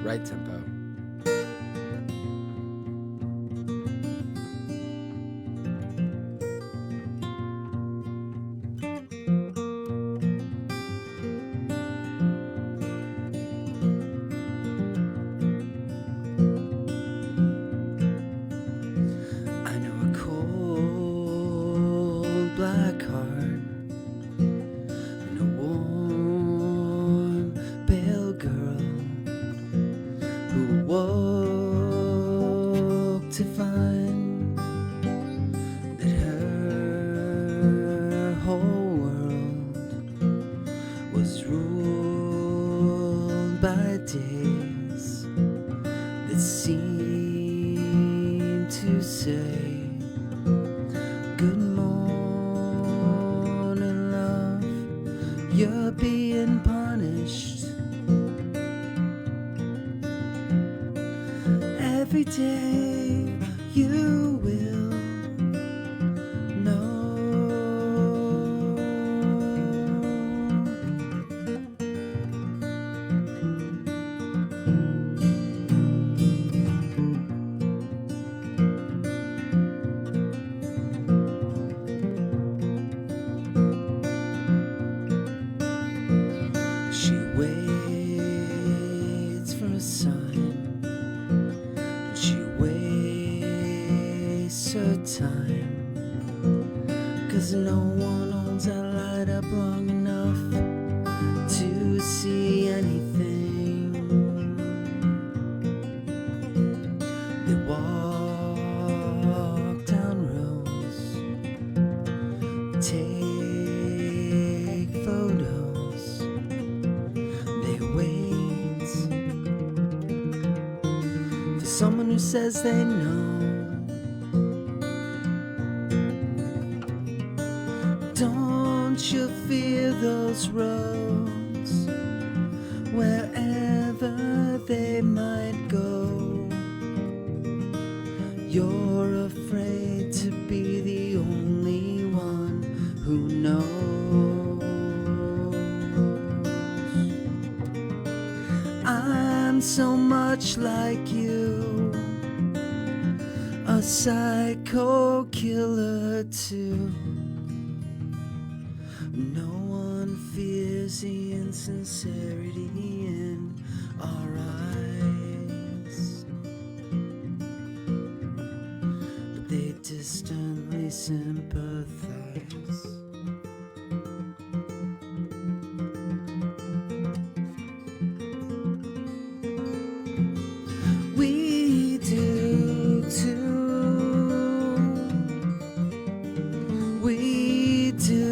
Right tempo. I know a cold black heart and a warm pale girl who woke to find that her whole world was ruled by days that seemed to say, good morning, love, you're being punished. Every day you will know. She waits for a sign. She waits someone who says they know. Don't you fear those roads, wherever they might go? You're afraid to be the only one who knows. I'm so much like you, a psycho killer too. No one fears the insincerity in our eyes, but they distantly sympathize. We do too. We do.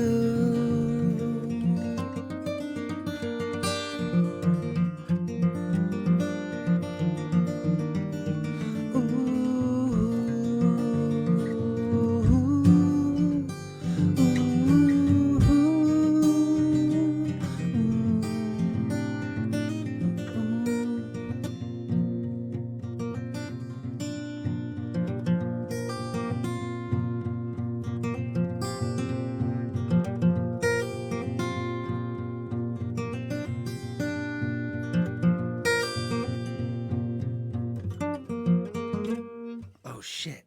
Oh shit.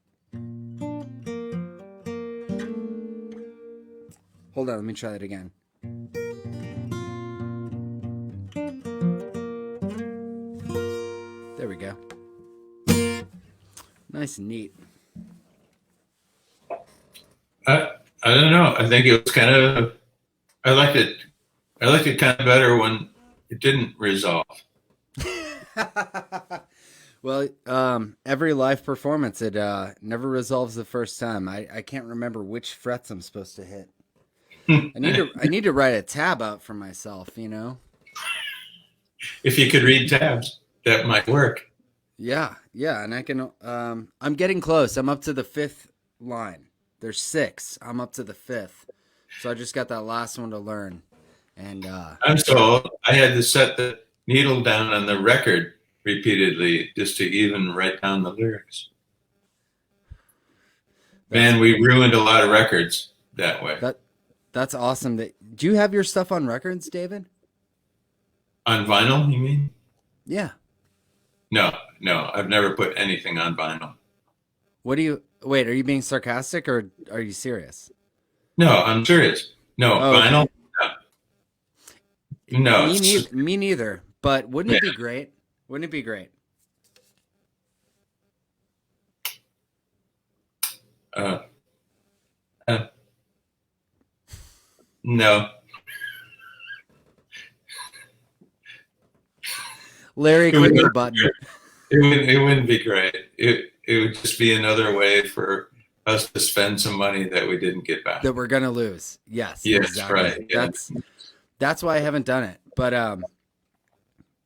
Hold on, let me try that again. There we go. Nice and neat. I don't know. I think it was kind of. I liked it. I liked it kind of better when it didn't resolve. Well, every live performance, it never resolves the first time. I can't remember which frets I'm supposed to hit. I need to write a tab out for myself, you know? If you could read tabs, that might work. Yeah, and I can, I'm getting close. I'm up to the 5th line. There's 6. I'm up to the 5th. So I just got that last one to learn. And I'm so old. I had to set the needle down on the record repeatedly just to even write down the lyrics. Man, we ruined a lot of records that way. That's awesome. Do you have your stuff on records, David? On vinyl, you mean? Yeah. No, I've never put anything on vinyl. Wait, are you being sarcastic or are you serious? No, I'm serious. No, vinyl? No. Me neither. But wouldn't it be great? Wouldn't it be great? No. Larry, click the button. It wouldn't be great. It would just be another way for us to spend some money that we didn't get back. That we're gonna lose. Yes. Yes, exactly. right. Yeah. That's why I haven't done it. But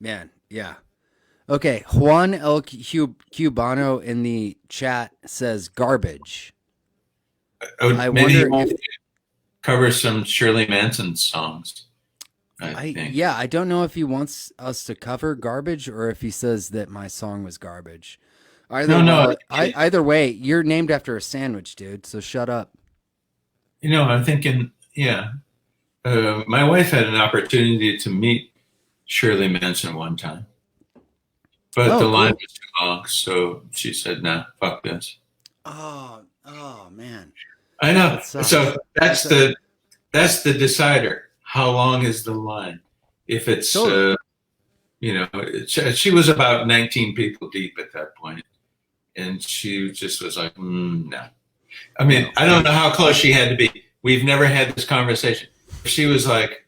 man, yeah. Okay, Juan El Cubano in the chat says garbage. I wonder if cover some Shirley Manson songs. I think. Yeah, I don't know if he wants us to cover garbage or if he says that my song was garbage. Either way, you're named after a sandwich, dude. So shut up. You know, I'm thinking, yeah. My wife had an opportunity to meet Shirley Manson one time, but the line was too long, so she said, "Nah, fuck this." Oh man. I know. So that's the decider. How long is the line? If it's she was about 19 people deep at that point, and she just was like, "No." I mean, I don't know how close she had to be. We've never had this conversation. She was like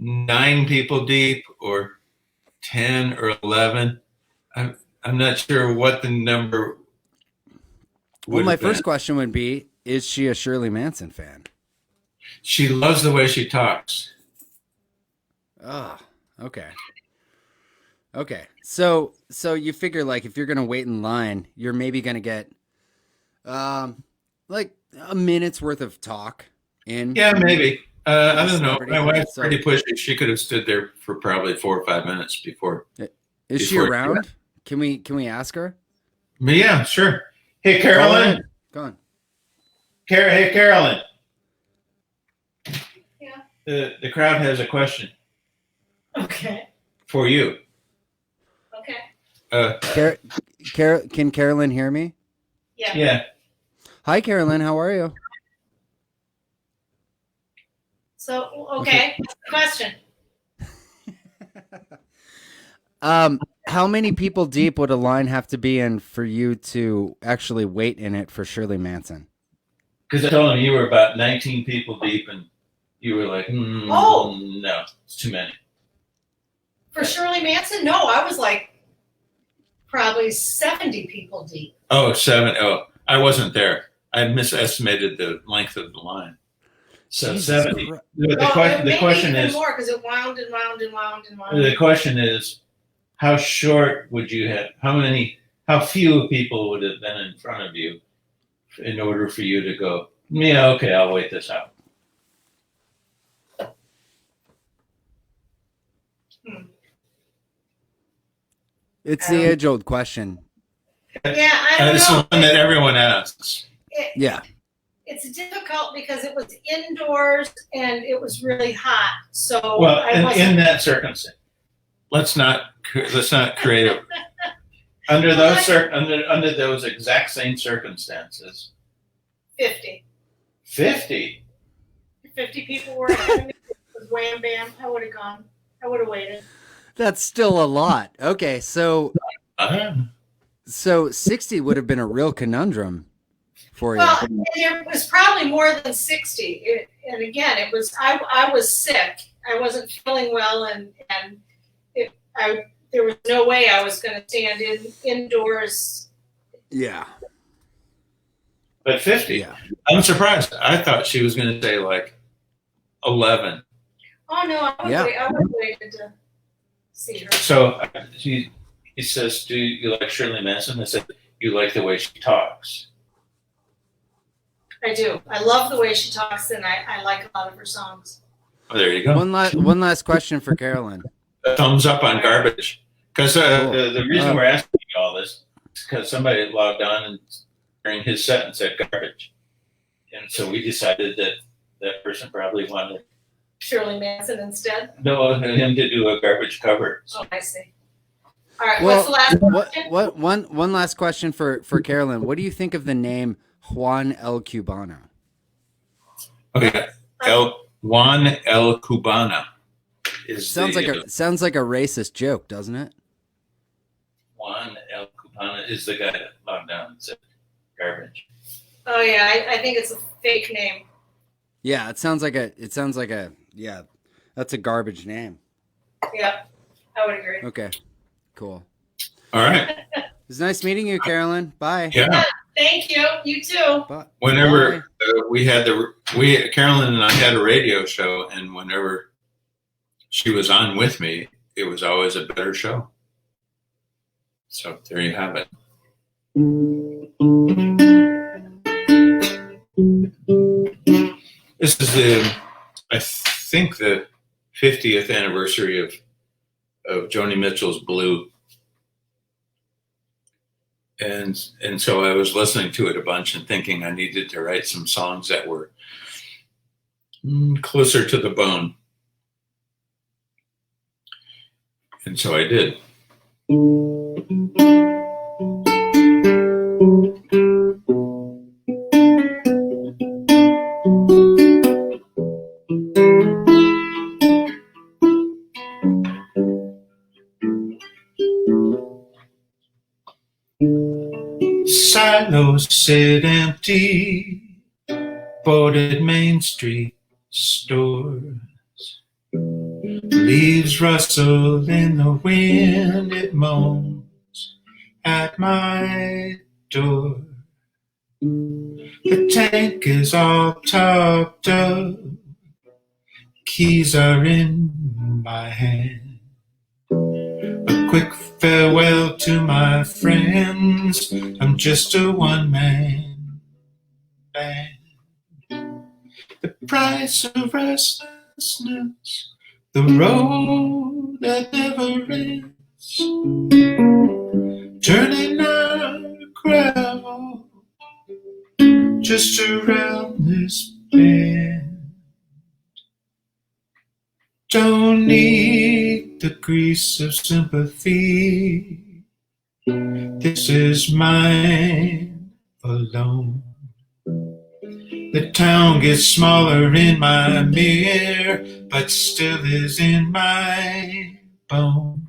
9 people deep, or 10 or 11. I'm not sure what the number. Well, my first question would be: is she a Shirley Manson fan? She loves the way she talks. Oh, okay. Okay. So you figure like if you're gonna wait in line, you're maybe gonna get like a minute's worth of talk in. Yeah, maybe. I don't know. Celebrity. My wife's So pretty pushy. She could have stood there for probably 4 or 5 minutes before. is she Before- around? Can we ask her? But yeah, sure. Hey, Call her Carolyn. in. Go on. Hey, Carolyn. Yeah. The crowd has a question Okay. for you. Okay. Can Carolyn hear me? Yeah. Yeah. Hi, Carolyn. How are you? So, okay. Question. How many people deep would a line have to be in for you to actually wait in it for Shirley Manson? Because I told him you were about 19 people deep, and you were like, Oh. no, it's too many. For Shirley Manson? No, I was like probably 70 people deep. Oh, 7. Oh, I wasn't there. I misestimated the length of the line. So Jesus 70. Christ. The question is, more because it wound and wound and wound and wound. the question is, how short would you have? How few people would have been in front of you in order for you to go, yeah, okay, I'll wait this out. It's the age-old question. Yeah, I don't It's the know. one that everyone asks. Yeah. It's difficult because it was indoors and it was really hot. So Well, I wasn't in that circumstance, let's not create a under those exact same circumstances. 50. 50. 50 people were ahead of me. It was wham bam. I would have gone. I would have waited. That's still a lot. Okay, so Uh, 60 would have been a real conundrum for you. Well, it was probably more than 60. And again, it was I was sick. I wasn't feeling well, and there was no way I was going to stand indoors. Yeah. but 50. Yeah. I'm surprised. I thought she was going to say like 11. Oh no, I would Yeah. wait. I would have waited to see her. So he says, "Do you like Shirley Manson?" I said, "You like the way she talks." I do. I love the way she talks, and I like a lot of her songs. Oh, there you go. One last question for Carolyn. A thumbs up on garbage. Because Cool. the reason we're asking you all this is because somebody logged on and during his set and said garbage. And so we decided that that person probably wanted Shirley Manson instead. him to do a garbage cover. So Oh, I see. All right. Well, What's the last question? One last question for Carolyn. What do you think of the name Juan El Cubano? okay, Juan El Cubana is Sounds like a racist joke, doesn't it? Juan El Cubana is the guy that logged on and said garbage. Oh yeah, I think it's a fake name. Yeah, it sounds like a yeah, that's a garbage name. Yeah, I would agree. Okay, cool. All right. It was nice meeting you, Carolyn. Bye. Yeah. Thank you. You too. Bye. Whenever Carolyn and I had a radio show, and whenever she was on with me, it was always a better show. So there you have it. This is I think the 50th anniversary of Joni Mitchell's Blue. And so I was listening to it a bunch and thinking I needed to write some songs that were closer to the bone. And so I did. Silos sit empty, boarded Main Street stores. Leaves rustle in the wind, it moans at my door. The tank is all topped up, keys are in my hand. A quick farewell to my friends. I'm just a one-man band. The price of restlessness, the road that never ends, turning out gravel just around this bend. Don't need the grease of sympathy. This is mine alone. The town gets smaller in my mirror, but still is in my bones.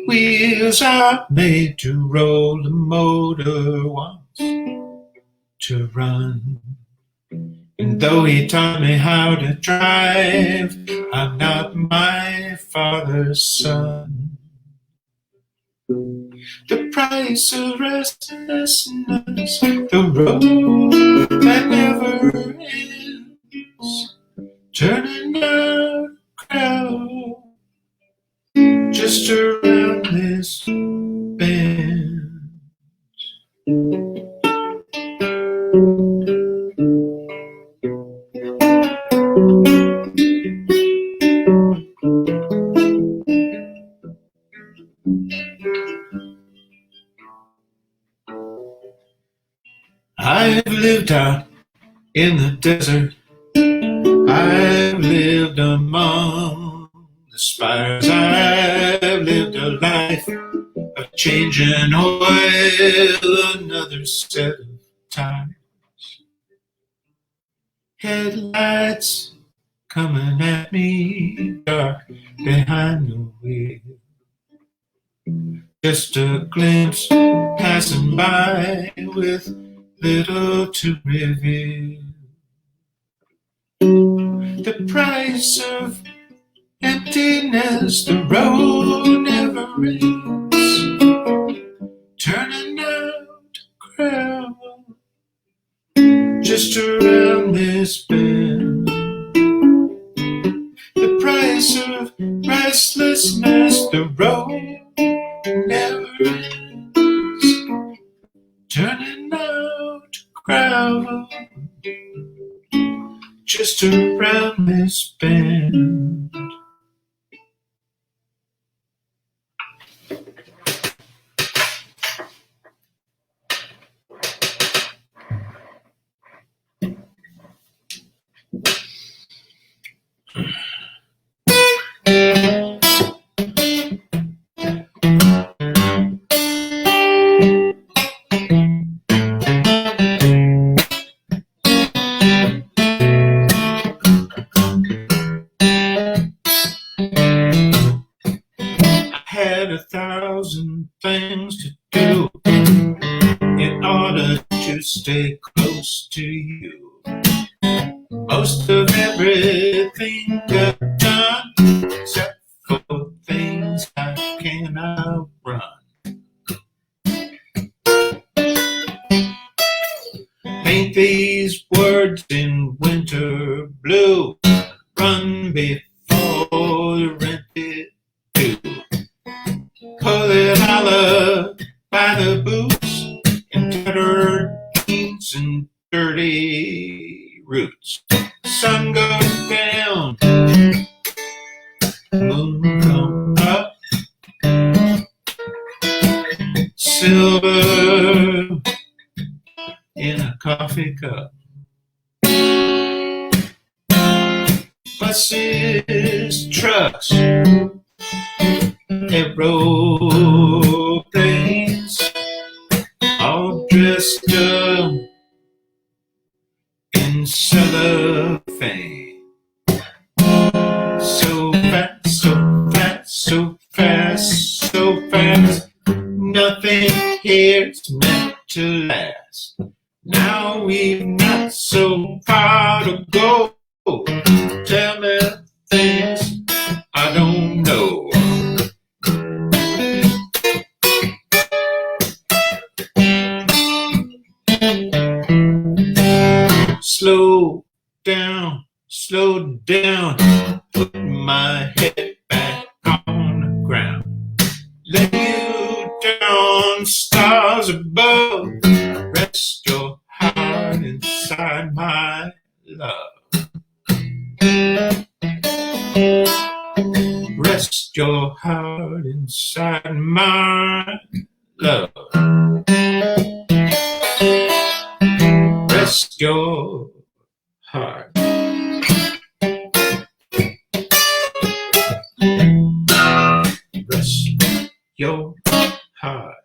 Wheels are made to roll, the motor wants to run. And though he taught me how to drive, I'm not my father's son. The price of restlessness, the road that never ends, turning out crowd just around this bend. I've lived out in the desert. I've lived among the spires. I've lived a life of changing oil, another set of tires. Headlights coming at me, dark behind the wheel. Just a glimpse passing by with little to reveal. The price of emptiness, the road never ends, turning out gravel just around this bend. The price of restlessness, the road never ends, turning out gravel just around this bend. Had 1,000 things to do in order to stay close to you. Most of everything got done except for things I cannot run. Paint these words in winter blue, run before the rent is due. Pull it holler by the boots and tattered jeans and dirty roots. Sun goes down, moon come up, silver in a coffee cup. Buses, trucks, aeroplanes, all dressed up in cellophane. So fast, so fast, so fast, so fast. Nothing here's meant to last. Now we've not so far to go. Tell me things I don't know. Slow down, put my head back on the ground. Rest your heart inside my love. Rest your heart. Rest your heart.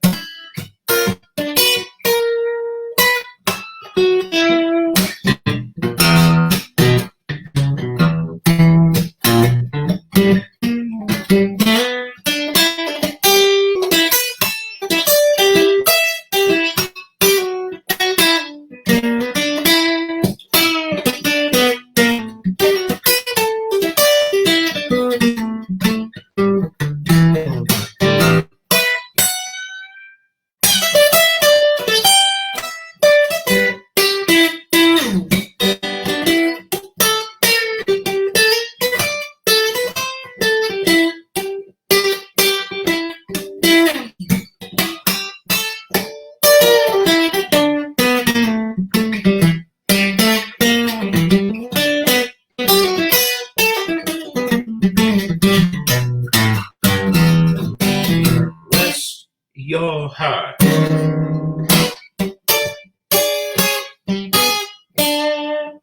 Your heart.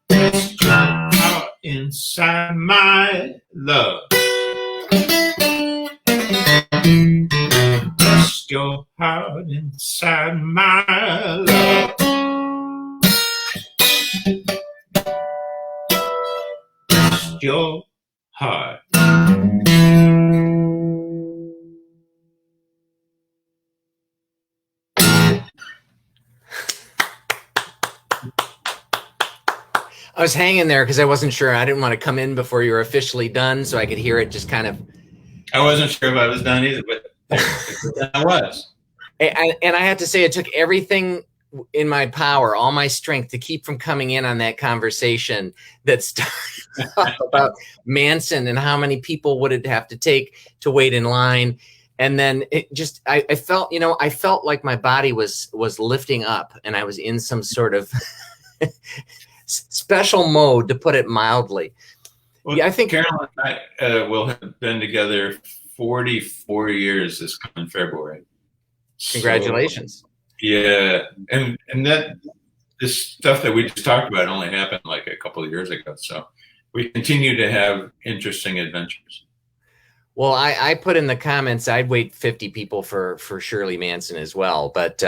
Rest your heart inside my love. Rest your heart inside my love. Rest your heart. I was hanging there because I wasn't sure. I didn't want to come in before you were officially done, so I could hear it just kind of. I wasn't sure if I was done either, but I was. And I have to say, it took everything in my power, all my strength, to keep from coming in on that conversation that started about Manson and how many people would it have to take to wait in line. And then it just, I felt, I felt like my body was lifting up, and I was in some sort of special mode, to put it mildly. Well, yeah, I think Carol and I will have been together 44 years this coming February. Congratulations. So, yeah, and that this stuff that we just talked about only happened like a couple of years ago. So we continue to have interesting adventures. Well, I put in the comments I'd wait 50 people for Shirley Manson as well, but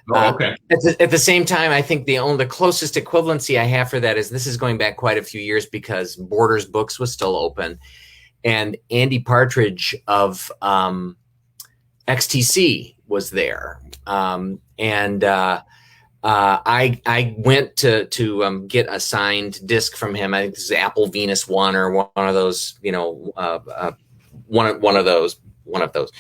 okay. At the same time, I think the closest equivalency I have for that is this is going back quite a few years, because Borders Books was still open, and Andy Partridge of XTC was there, and I went to get a signed disc from him. I think this is Apple Venus One or one of those, one of those.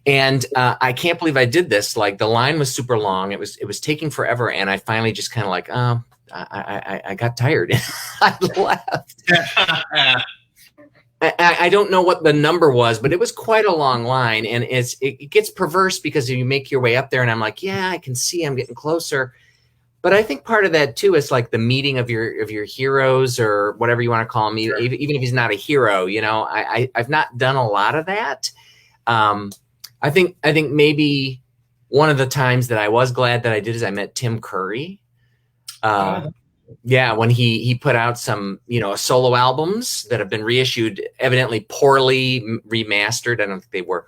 And I can't believe I did this. Like, the line was super long. It was taking forever. And I finally just kind of like, I got tired. I left. I don't know what the number was, but it was quite a long line. And it gets perverse because you make your way up there and I'm like, yeah, I can see I'm getting closer. But I think part of that too is like the meeting of your heroes, or whatever you want to call him, even if he's not a hero. I've not done a lot of that. I think maybe one of the times that I was glad that I did is I met Tim Curry. Yeah, when he put out some solo albums that have been reissued, evidently poorly remastered. I don't think they were.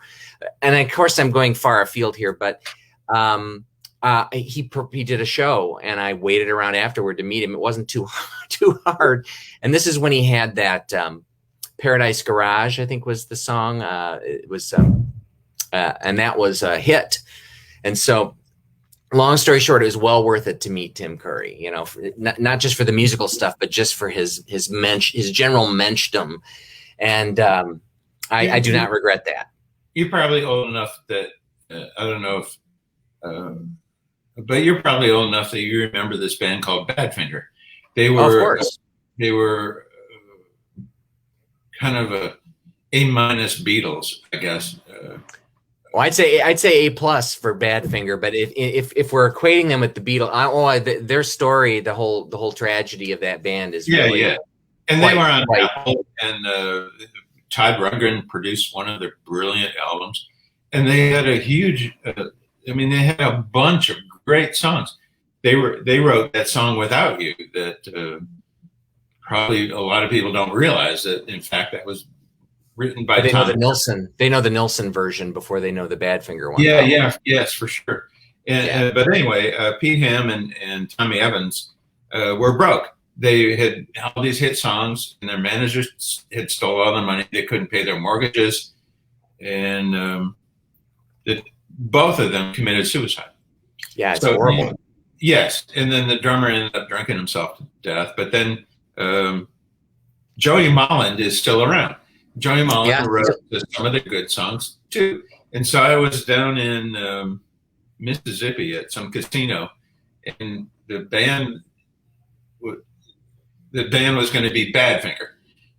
And of course, I'm going far afield here, but he did a show, and I waited around afterward to meet him. It wasn't too hard. And this is when he had that Paradise Garage, I think was the song. It was and that was a hit. And so, long story short, it was well worth it to meet Tim Curry. Not just for the musical stuff, but just for his general menschdom. And I do not regret that. You're probably old enough that I don't know if. But you're probably old enough that you remember this band called Badfinger. They were, of course. They were kind of a Beatles, I guess. Well, I'd say A+ for Badfinger, but if we're equating them with the Beatles, their story, the whole tragedy of that band is really and they were on Apple and Todd Rundgren produced one of their brilliant albums, and they had a huge. They had a bunch of great songs. They wrote that song "Without You" that probably a lot of people don't realize that. In fact, that was written by They Tom. know the Nilsson. They know the Nilsson version before they know the Badfinger one. Yes, for sure. But anyway, Pete Ham and Tommy Evans were broke. They had all these hit songs, and their managers had stole all their money. They couldn't pay their mortgages, and both of them committed suicide. Yeah, it's horrible. Yes, and then the drummer ended up drinking himself to death. But then Joey Molland is still around. Joey Molland wrote some of the good songs too. And so I was down in Mississippi at some casino, and the band was going to be Badfinger.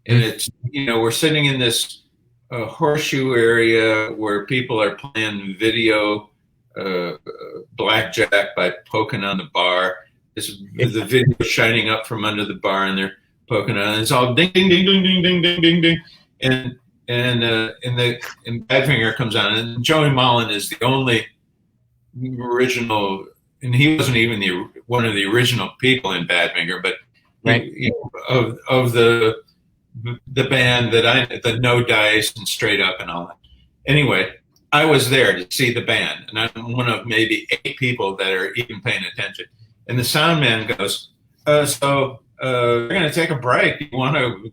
And it's, we're sitting in this horseshoe area where people are playing video blackjack by poking on the bar. The video shining up from under the bar, and they're poking on it. It's all ding, ding, ding, ding, ding, ding, ding, ding, ding. And Badfinger comes on, and Joey Molland is the only original, and he wasn't even one of the original people in Badfinger, but of the band the No Dice and Straight Up and all that. Anyway, I was there to see the band, and I'm one of maybe 8 people that are even paying attention. And the sound man goes, "So we're going to take a break. You want to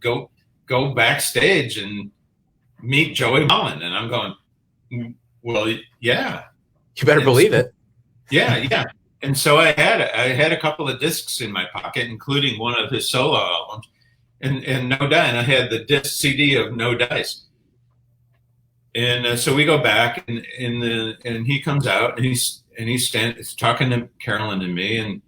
go backstage and meet Joey Molland?" And I'm going, "Well, yeah." You better believe it. Yeah. And so I had a couple of discs in my pocket, including one of his solo albums, and No Dice. And I had the disc CD of No Dice. And so we go back, and he comes out, and he's talking to Carolyn and me, and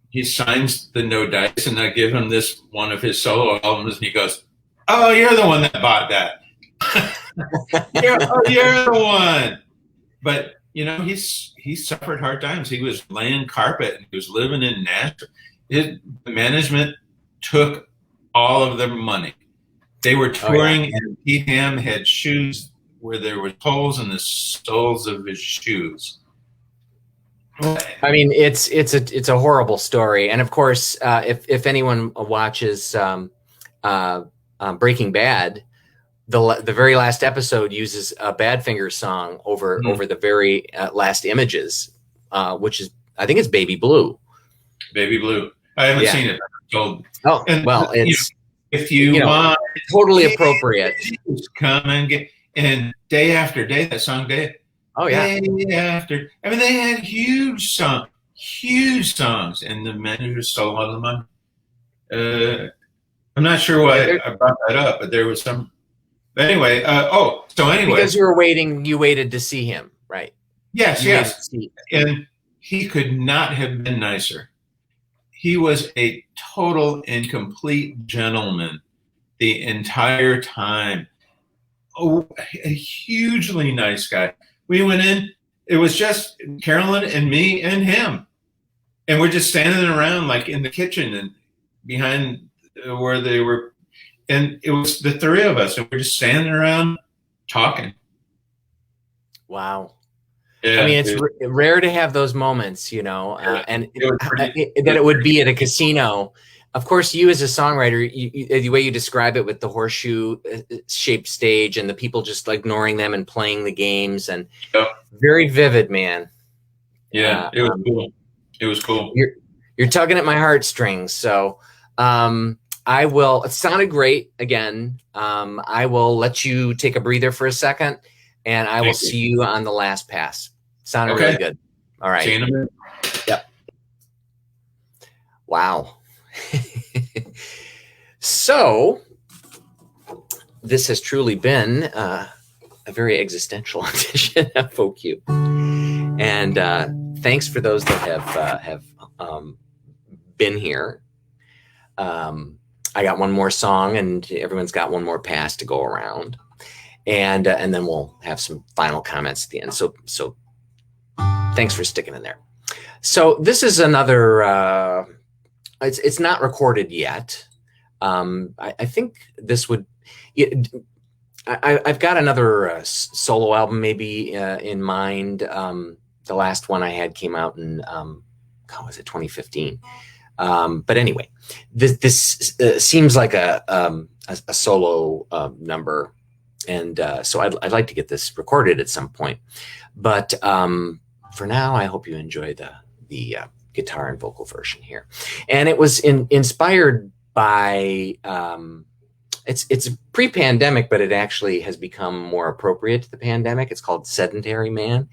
he signs the No Dice, and I give him this one of his solo albums, and he goes, "Oh, you're the one that bought that." you're the one. But he suffered hard times. He was laying carpet, and he was living in Nashville. His management took all of their money. They were touring, and Pete Ham had shoes where there were holes in the soles of his shoes. I mean, it's a horrible story, and of course, if anyone watches Breaking Bad, the very last episode uses a Badfinger song over the very last images, which is, I think it's Baby Blue. Baby Blue. I haven't seen it. It's if you want, totally appropriate. Come and get, and day after day, that song day. Oh yeah. Day after, they had huge songs, and the managers stole all the money. I'm not sure why I brought that up, but there was some. But anyway, because you waited to see him, right? Yes. And he could not have been nicer. He was a total and complete gentleman the entire time. Oh, a hugely nice guy. We went in, it was just Carolyn and me and him. And we're just standing around like in the kitchen and behind where they were. And it was the 3 of us, and we're just standing around talking. Wow. Yeah, I mean, it's rare to have those moments, and that it would be at a casino. Of course, you as a songwriter, the way you describe it with the horseshoe-shaped stage and the people just ignoring them and playing the games, and very vivid, man. Yeah, it was cool. It was cool. You're tugging at my heartstrings, so I will. It sounded great again. I will let you take a breather for a second, and I will see you on the last pass. Sounded really good. All right. See you in a minute. Yep. Wow. So this has truly been a very existential edition of Folk You. And thanks for those that have been here. I got one more song, and everyone's got one more pass to go around, and then we'll have some final comments at the end. So thanks for sticking in there. So this is another. It's not recorded yet. I think this would. I've got another solo album maybe in mind. The last one I had came out in, how was it, 2015? But anyway, this seems like a solo number, and so I'd like to get this recorded at some point. But for now, I hope you enjoy the guitar and vocal version here. And it was inspired by it's pre-pandemic, but it actually has become more appropriate to the pandemic. It's called Sedentary Man.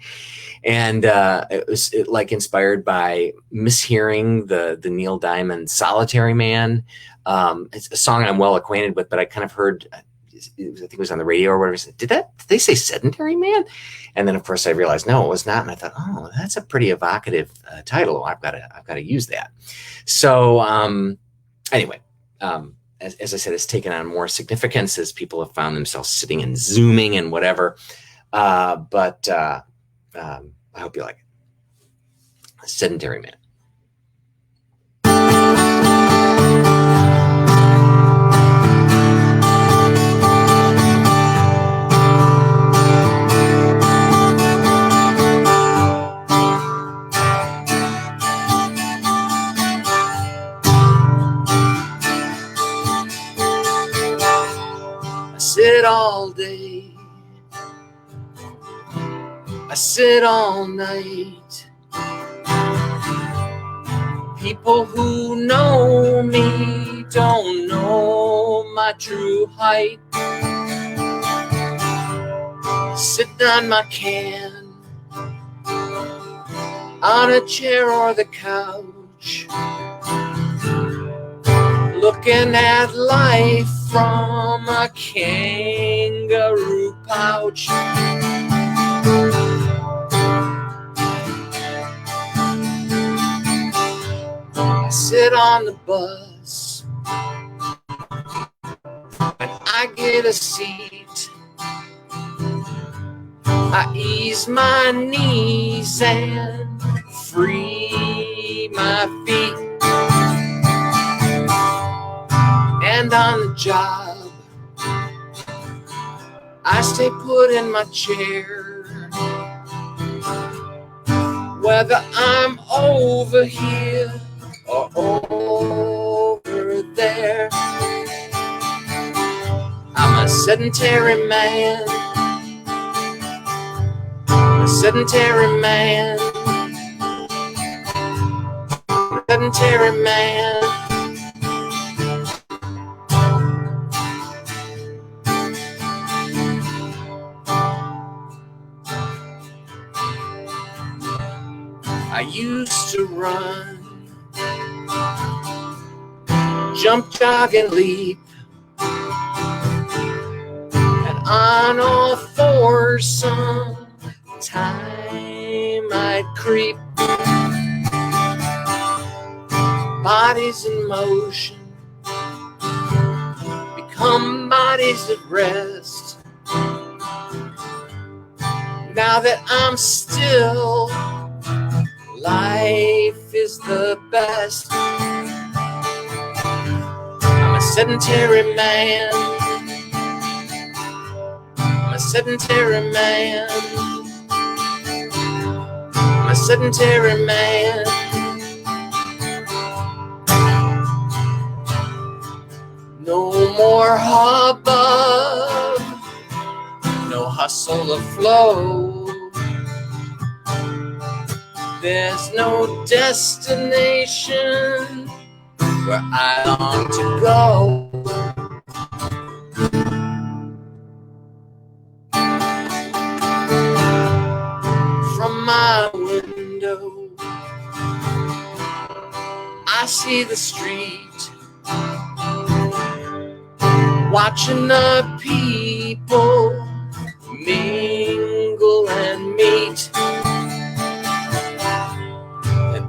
And it was like inspired by mishearing the Neil Diamond Solitary Man. It's a song I'm well acquainted with, but I kind of heard, I think it was on the radio or whatever. Did they say Sedentary Man? And then of course I realized no, it was not. And I thought, oh, that's a pretty evocative title. I've got to use that. So anyway, as I said, it's taken on more significance as people have found themselves sitting and Zooming and whatever. But I hope you like it. Sedentary Man. I sit all day, I sit all night. People who know me don't know my true height. Sitting on my can, on a chair or the couch, looking at life from a kangaroo pouch. I sit on the bus and I get a seat. I ease my knees and free my feet. And on the job, I stay put in my chair. Whether I'm over here or over there, I'm a sedentary man, a sedentary man, a sedentary man. I used to run, jump, jog, and leap, and on all fours sometime I'd creep. Bodies in motion become bodies at rest. Now that I'm still, life is the best. I'm a sedentary man, I'm a sedentary man, I'm a sedentary man. No more hubbub, no hustle or flow. There's no destination where I long to go. From my window, I see the street, watching the people mingle and meet.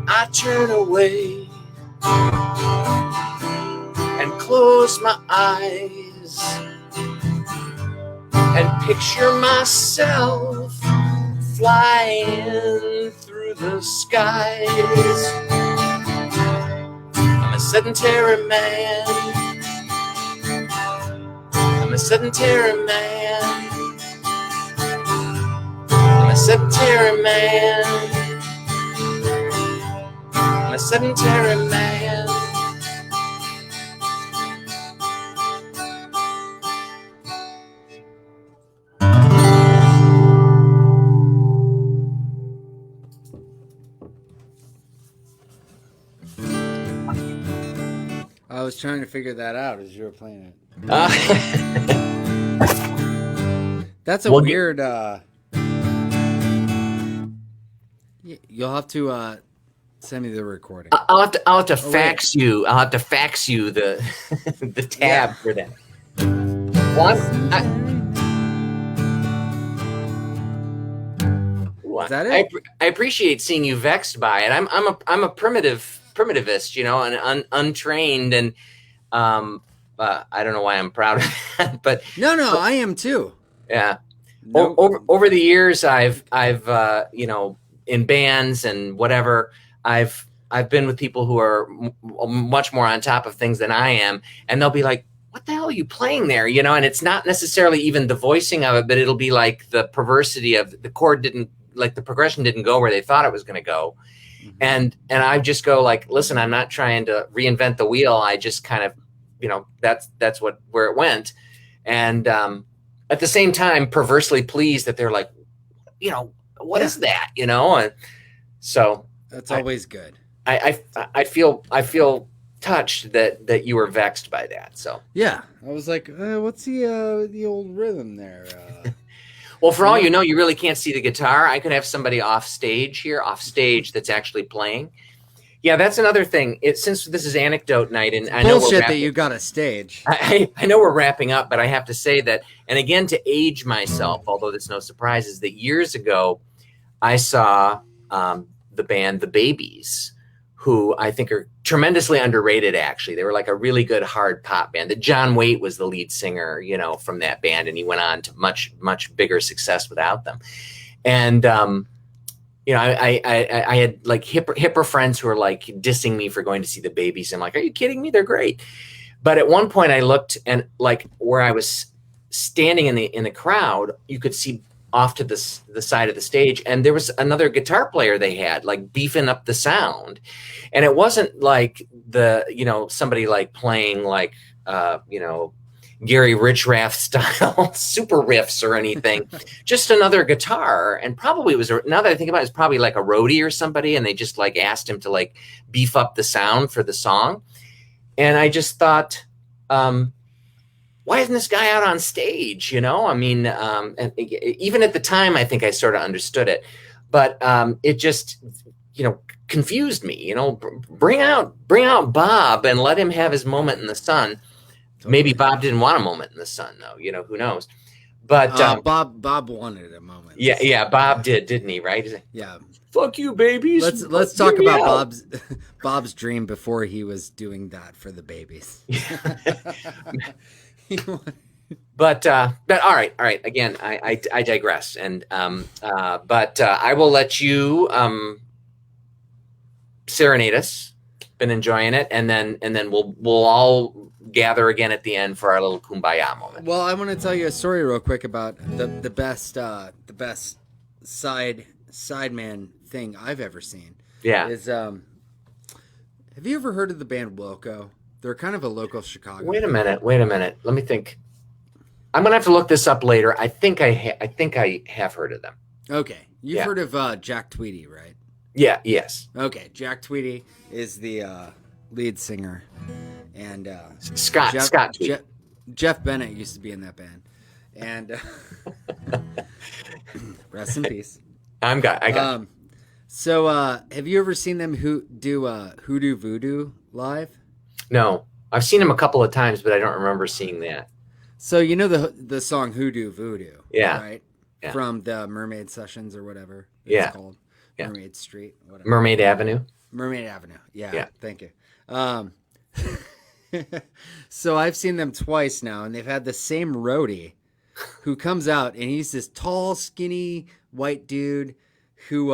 I turn away and close my eyes and picture myself flying through the skies. I'm a sedentary man, I'm a a sedentary man. I'm a sedentary man. I'm a sedentary man. I was trying to figure that out as you were playing it. That's a weird. You'll have to send me the recording. I'll have to fax you. I'll have to fax you the the tab for that. Is that it? I appreciate seeing you vexed by it. I'm a primitivist, you know, and untrained, and I don't know why I'm proud of that, but no, I am too. Yeah. No. Over the years, I've you know, in bands and whatever, I've been with people who are much more on top of things than I am, and they'll be like, "What the hell are you playing there?" You know, and it's not necessarily even the voicing of it, but it'll be like the perversity of the chord didn't, like the progression didn't go where they thought it was going to go. And I just go like, listen, I'm not trying to reinvent the wheel. I just kind of, you know, that's where it went. And at the same time, perversely pleased that they're like, you know, what is that? You know? And so that's always good. I feel touched that you were vexed by that. So yeah, I was like, what's the old rhythm there? Well, for all you know, you really can't see the guitar. I could have somebody off stage that's actually playing. Yeah, that's another thing. Since this is anecdote night, and I know bullshit that you got a stage. I know we're wrapping up, but I have to say that, and again, to age myself, although it's no surprise, is that years ago, I saw the band The Babies, who I think are tremendously underrated, actually. They were like a really good hard pop band. That John Waite was the lead singer, you know, from that band, and he went on to much, much bigger success without them. And, you know, I had like hipper friends who were like dissing me for going to see The Babies. I'm like, are you kidding me? They're great. But at one point I looked, and like where I was standing in the crowd, you could see off to the side of the stage, and there was another guitar player they had like beefing up the sound. And it wasn't like you know, somebody like playing like, you know, Gary Richrath style super riffs or anything, just another guitar. And probably it was, now that I think about it, it's probably like a roadie or somebody, and they just like asked him to like beef up the sound for the song. And I just thought, why isn't this guy out on stage? You know, I mean, and even at the time, I think I sort of understood it, but it just, you know, confused me. You know, bring out Bob and let him have his moment in the sun. Maybe Bob didn't want a moment in the sun, though. You know, who knows? But Bob wanted a moment. Yeah, Bob did, didn't he? Right? Like, yeah. Fuck you, babies. Let's talk about Bob's dream before he was doing that for the Babies. But all right. Again, I digress, and but I will let you serenade us. Been enjoying it, and then we'll all gather again at the end for our little kumbaya moment. Well, I want to tell you a story real quick about the best sideman thing I've ever seen. Yeah. Is have you ever heard of the band Wilco? They're kind of a local Chicago. Wait a minute. Let me think. I'm gonna have to look this up later. I think I have heard of them. Okay, you've heard of Jack Tweedy, right? Yeah. Yes. Okay, Jack Tweedy is the lead singer, and Scott Tweedy. Jeff Bennett used to be in that band, and rest in peace. I got. So, have you ever seen them do Hoodoo Voodoo live? No, I've seen them a couple of times, but I don't remember seeing that. So you know the song Hoodoo Voodoo, yeah, right? Yeah. From the Mermaid Sessions or whatever it's called, yeah. Mermaid Street, whatever. Mermaid Avenue. Yeah. Thank you. So I've seen them twice now, and they've had the same roadie who comes out, and he's this tall, skinny white dude who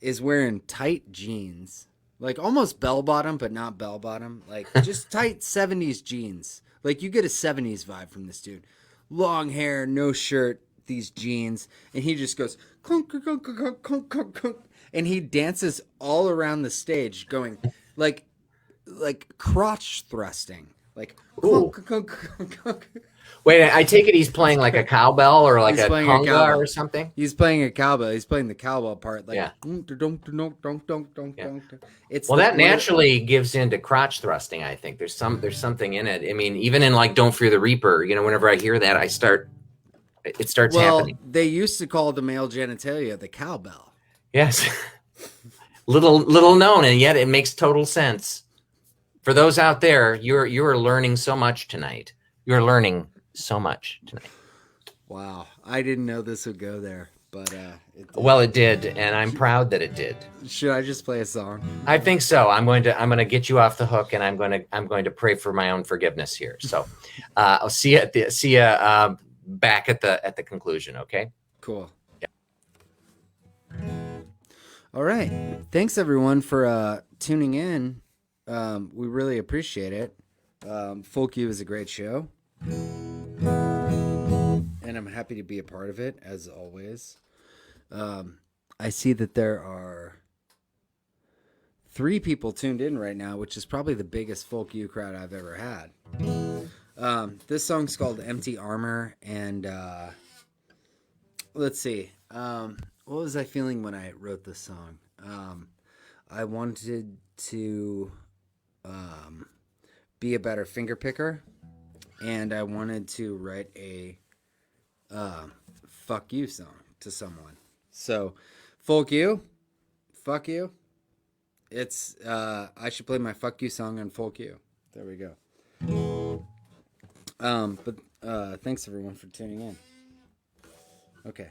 is wearing tight jeans, like almost bell bottom, but not bell bottom, like just tight 70s jeans Like, you get a 70s vibe from this dude. Long hair, no shirt, these jeans, and he just goes clunk, clunk, clunk, clunk, clunk, clunk, and he dances all around the stage going like crotch thrusting. Like clunk, clunk, clunk, clunk. Wait, I take it he's playing like a cowbell or like He's a playing a conga cowbell. or something? He's playing a cowbell. He's playing the cowbell part. Like, Yeah. It's Well, that naturally gives into crotch thrusting, I think. There's something in it. I mean, even in like Don't Fear the Reaper, you know, whenever I hear that, it starts happening. They used to call the male genitalia the cowbell. Yes. little known, and yet it makes total sense. For those out there, you're learning so much tonight. You're learning so much tonight. Wow. I didn't know this would go there, but it did, and I'm proud that it did. Should I just play a song? I think so. I'm going to get you off the hook, and I'm going to pray for my own forgiveness here. So, I'll see you back at the conclusion. Okay. Cool. Yeah. All right. Thanks everyone for tuning in. We really appreciate it. Folk You is a great show, and I'm happy to be a part of it as always. I see that there are 3 people tuned in right now, which is probably the biggest Folk You crowd I've ever had. This song's called Empty Armor, and let's see. What was I feeling when I wrote this song? I wanted to be a better finger picker, and I wanted to write a fuck you song to someone. So, Folk You, fuck you. It's I should play my fuck you song on Folk You. There we go. But thanks everyone for tuning in. Okay.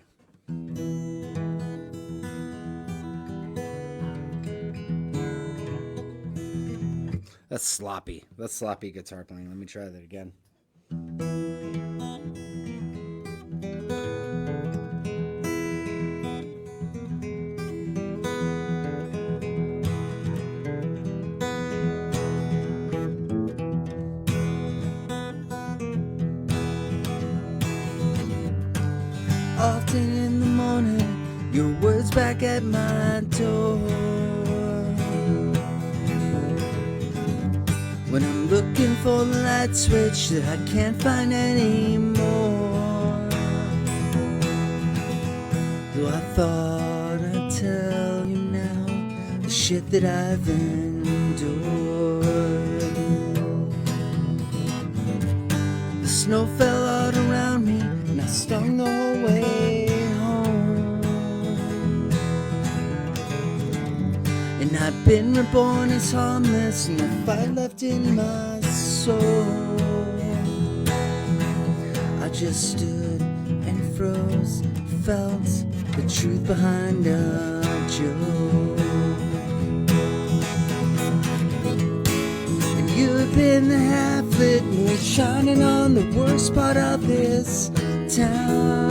That's sloppy. That's sloppy guitar playing. Let me try that again. Often in the morning, your words back at my door. When I'm looking for the light switch that I can't find anymore. Though I thought I'd tell you now the shit that I've endured. The snow fell out around me and I stung the whole way home. And I've been reborn as harmless, and the fire left in my soul. I just stood and froze, felt the truth behind a joke. And you have been the half-lit moon shining on the worst part of this town.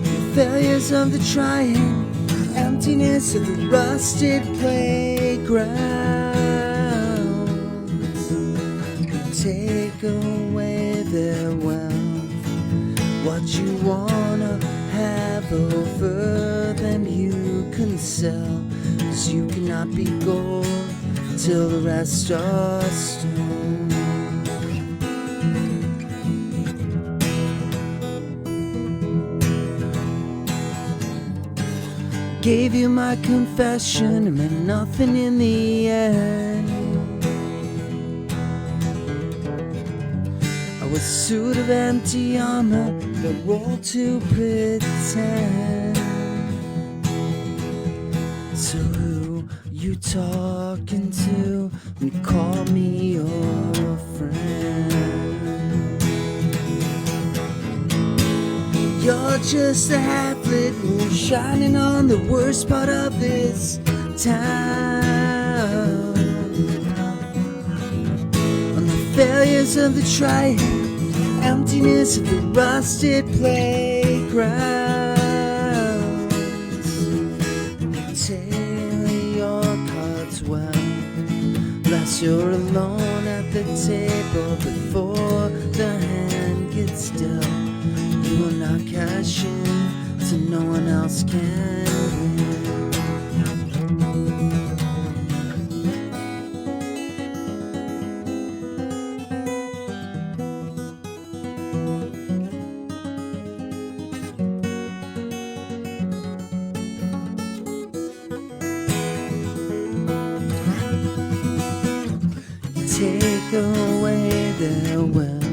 The failures of the trying, emptiness of the rusted playgrounds. Take away their wealth, what you wanna have over them you can sell. 'Cause you cannot be gold till the rest are stone. Gave you my confession, it meant nothing in the end. I was a suit of empty armor, the role to pretend. So who you talking to when you call me your friend? You're just a half-lit moon shining on the worst part of this town. On the failures of the trying, emptiness of the rusted playgrounds. Tailor your cards well, lest you're alone at the table before the hand gets dealt. You will not cash in so no one else can win. Take away their wealth,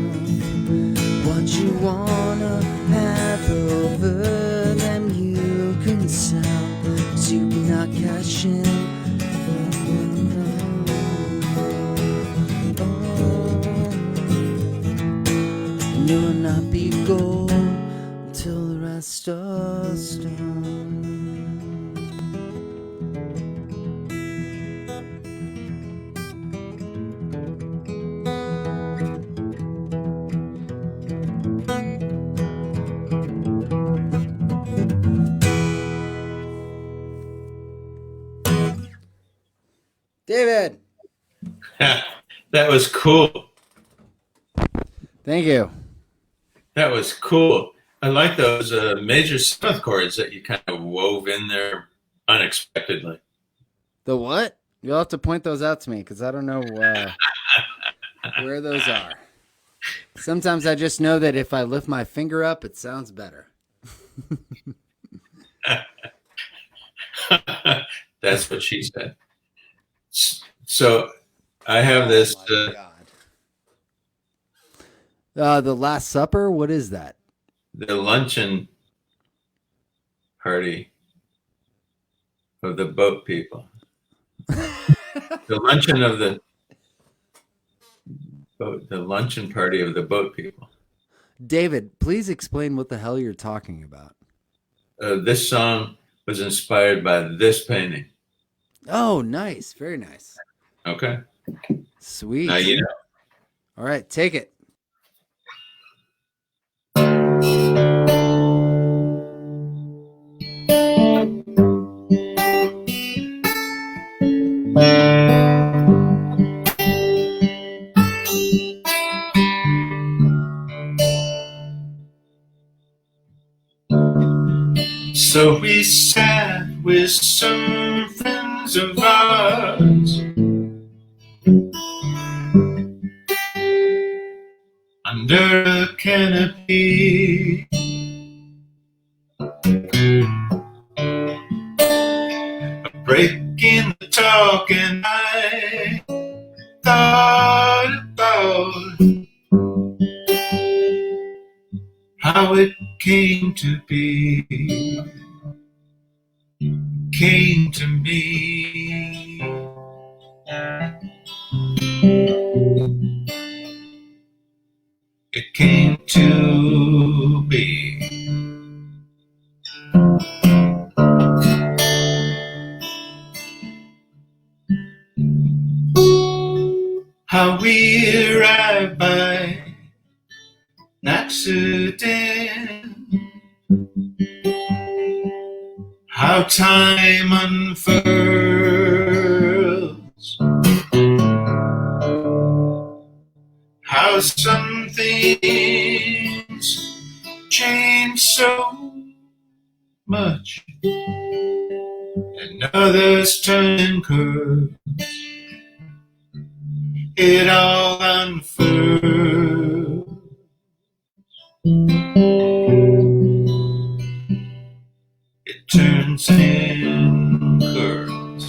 what you wanna have over them you can sell, 'cause you cannot cash in. And you will not be gold until the rest are stone. David! That was cool. Thank you. That was cool. I like those major seventh chords that you kind of wove in there unexpectedly. The what? You'll have to point those out to me because I don't know where those are. Sometimes I just know that if I lift my finger up, it sounds better. That's what she said. So I have this. The Last Supper? What is that? The luncheon party of the boat people. The luncheon of the boat, the luncheon party of the boat people. David, please explain what the hell you're talking about. This song was inspired by this painting. Oh, nice. Very nice. Okay. Sweet. Now you know. All right, take it. So we sat with some friends of ours under a canopy, a break in the talk, and I thought about how it came to be, came to me. It came to be. How we arrived by accident, how time unfurls, how some things change so much and others turn curves. It all unfurls. It turns and curls.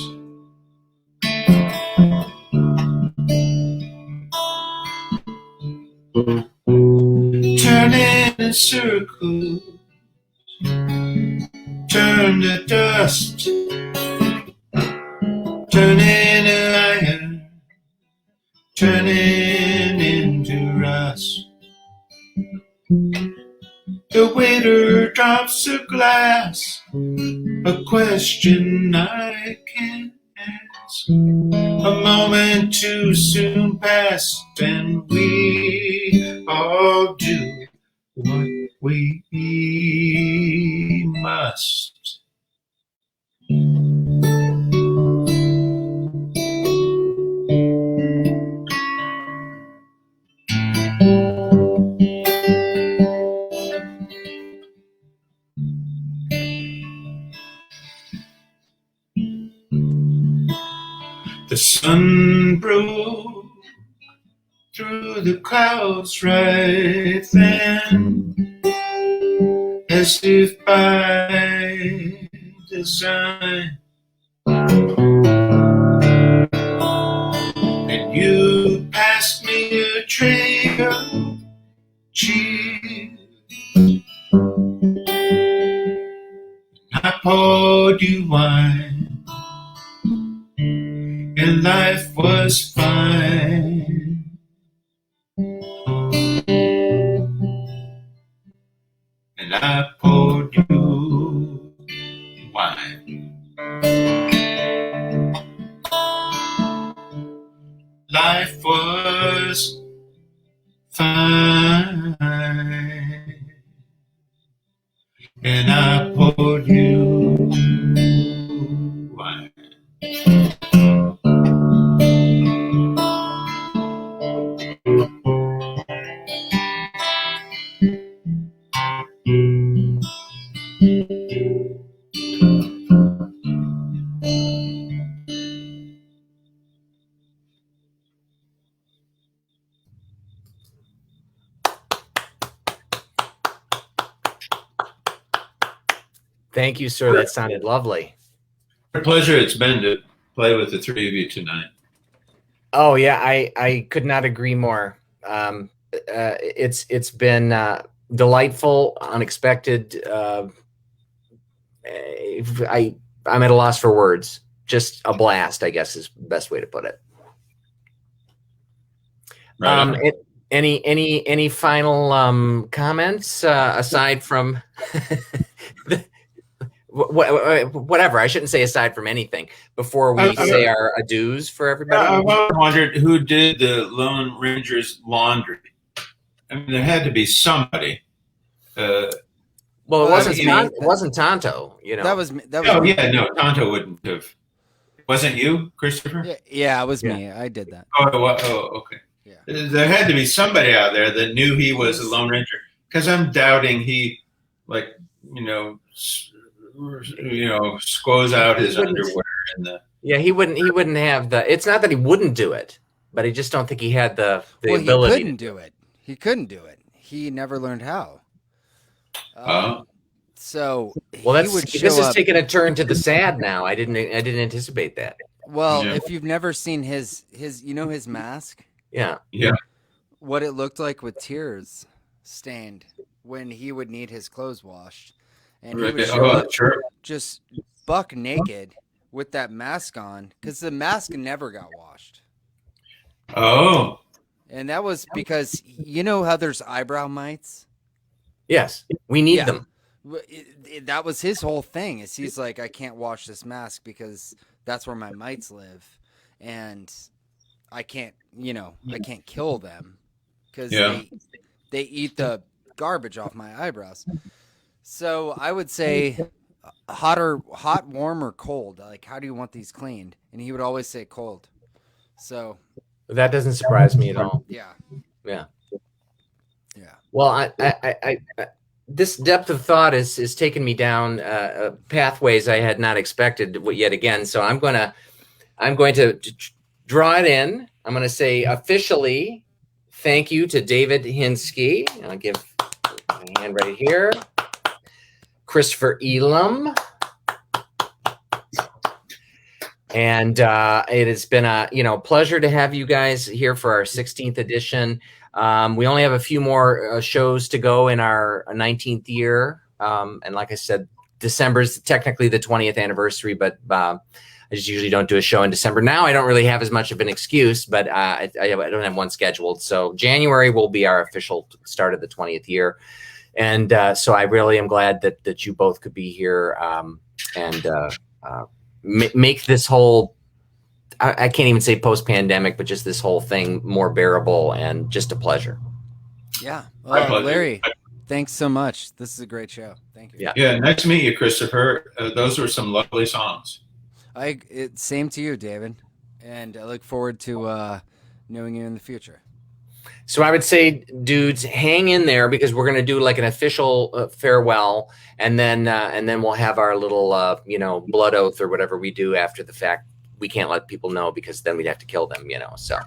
Turn in circles, turn to dust, turn into iron, turning into rust. The waiter drops a glass, a question I can't ask. A moment too soon passed, and we all do what we must. The sun broke through the clouds right then, as if by design. And you passed me a tray of cheese. I poured you wine, and life was fine. And I poured you wine. Life was fine. And I poured you wine. Thank you, sir. That sounded lovely. What a pleasure it's been to play with the three of you tonight. Oh yeah, I could not agree more. It's been delightful, unexpected. I'm at a loss for words. Just a blast, I guess, is the best way to put it. Right. Any final comments aside from whatever? I shouldn't say aside from anything before we say our adieus for everybody. I've always wondered who did the Lone Ranger's laundry. I mean, there had to be somebody. Well, it wasn't Tonto, you know. That was Oh yeah, no, Tonto wouldn't have. Wasn't you, Christopher? Yeah, it was me. I did that. Oh, okay. Yeah. There had to be somebody out there that knew he was a Lone Ranger, because I'm doubting he, like, squoze out his underwear in the. Yeah, he wouldn't have the. It's not that he wouldn't do it, but I just don't think he had the ability. He couldn't do it. He couldn't do it. He never learned how. So this is taking a turn to the sad now. I didn't anticipate that. Well, if you've never seen his his mask. Yeah. What it looked like with tears stained when he would need his clothes washed, and he would show up just buck naked with that mask on, because the mask never got washed. Oh. And that was because you know how there's eyebrow mites. Yes, we need them. That was his whole thing. Is he's like, I can't wash this mask because that's where my mites live, and I can't kill them because they eat the garbage off my eyebrows. So I would say hot, warm, or cold. Like, how do you want these cleaned? And he would always say cold. So that doesn't surprise me at all. Yeah. Well, I this depth of thought is taking me down pathways I had not expected yet again. So I'm going to draw it in. I'm going to say officially thank you to David Hinske. I'll give my hand right here. Christopher Elam. And it has been a pleasure to have you guys here for our 16th edition. We only have a few more shows to go in our 19th year. And like I said, December is technically the 20th anniversary, but I just usually don't do a show in December. Now I don't really have as much of an excuse, but I don't have one scheduled. So January will be our official start of the 20th year. And so I really am glad that you both could be here and make this whole, I can't even say post-pandemic, but just this whole thing more bearable and just a pleasure. Yeah. Well, Larry, thanks so much. This is a great show. Thank you. Yeah. Nice to meet you, Christopher. Those were some lovely songs. Same to you, David. And I look forward to knowing you in the future. So I would say, dudes, hang in there because we're going to do like an official farewell, and then we'll have our little blood oath or whatever we do after the fact we can't let people know because then we'd have to kill them, you know. So,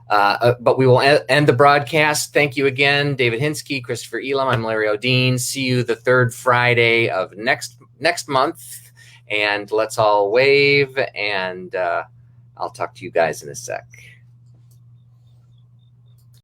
but we will end the broadcast. Thank you again, David Hinske, Christopher Elam. I'm Larry O'Dean. See you the third Friday of next month, and let's all wave. And I'll talk to you guys in a sec.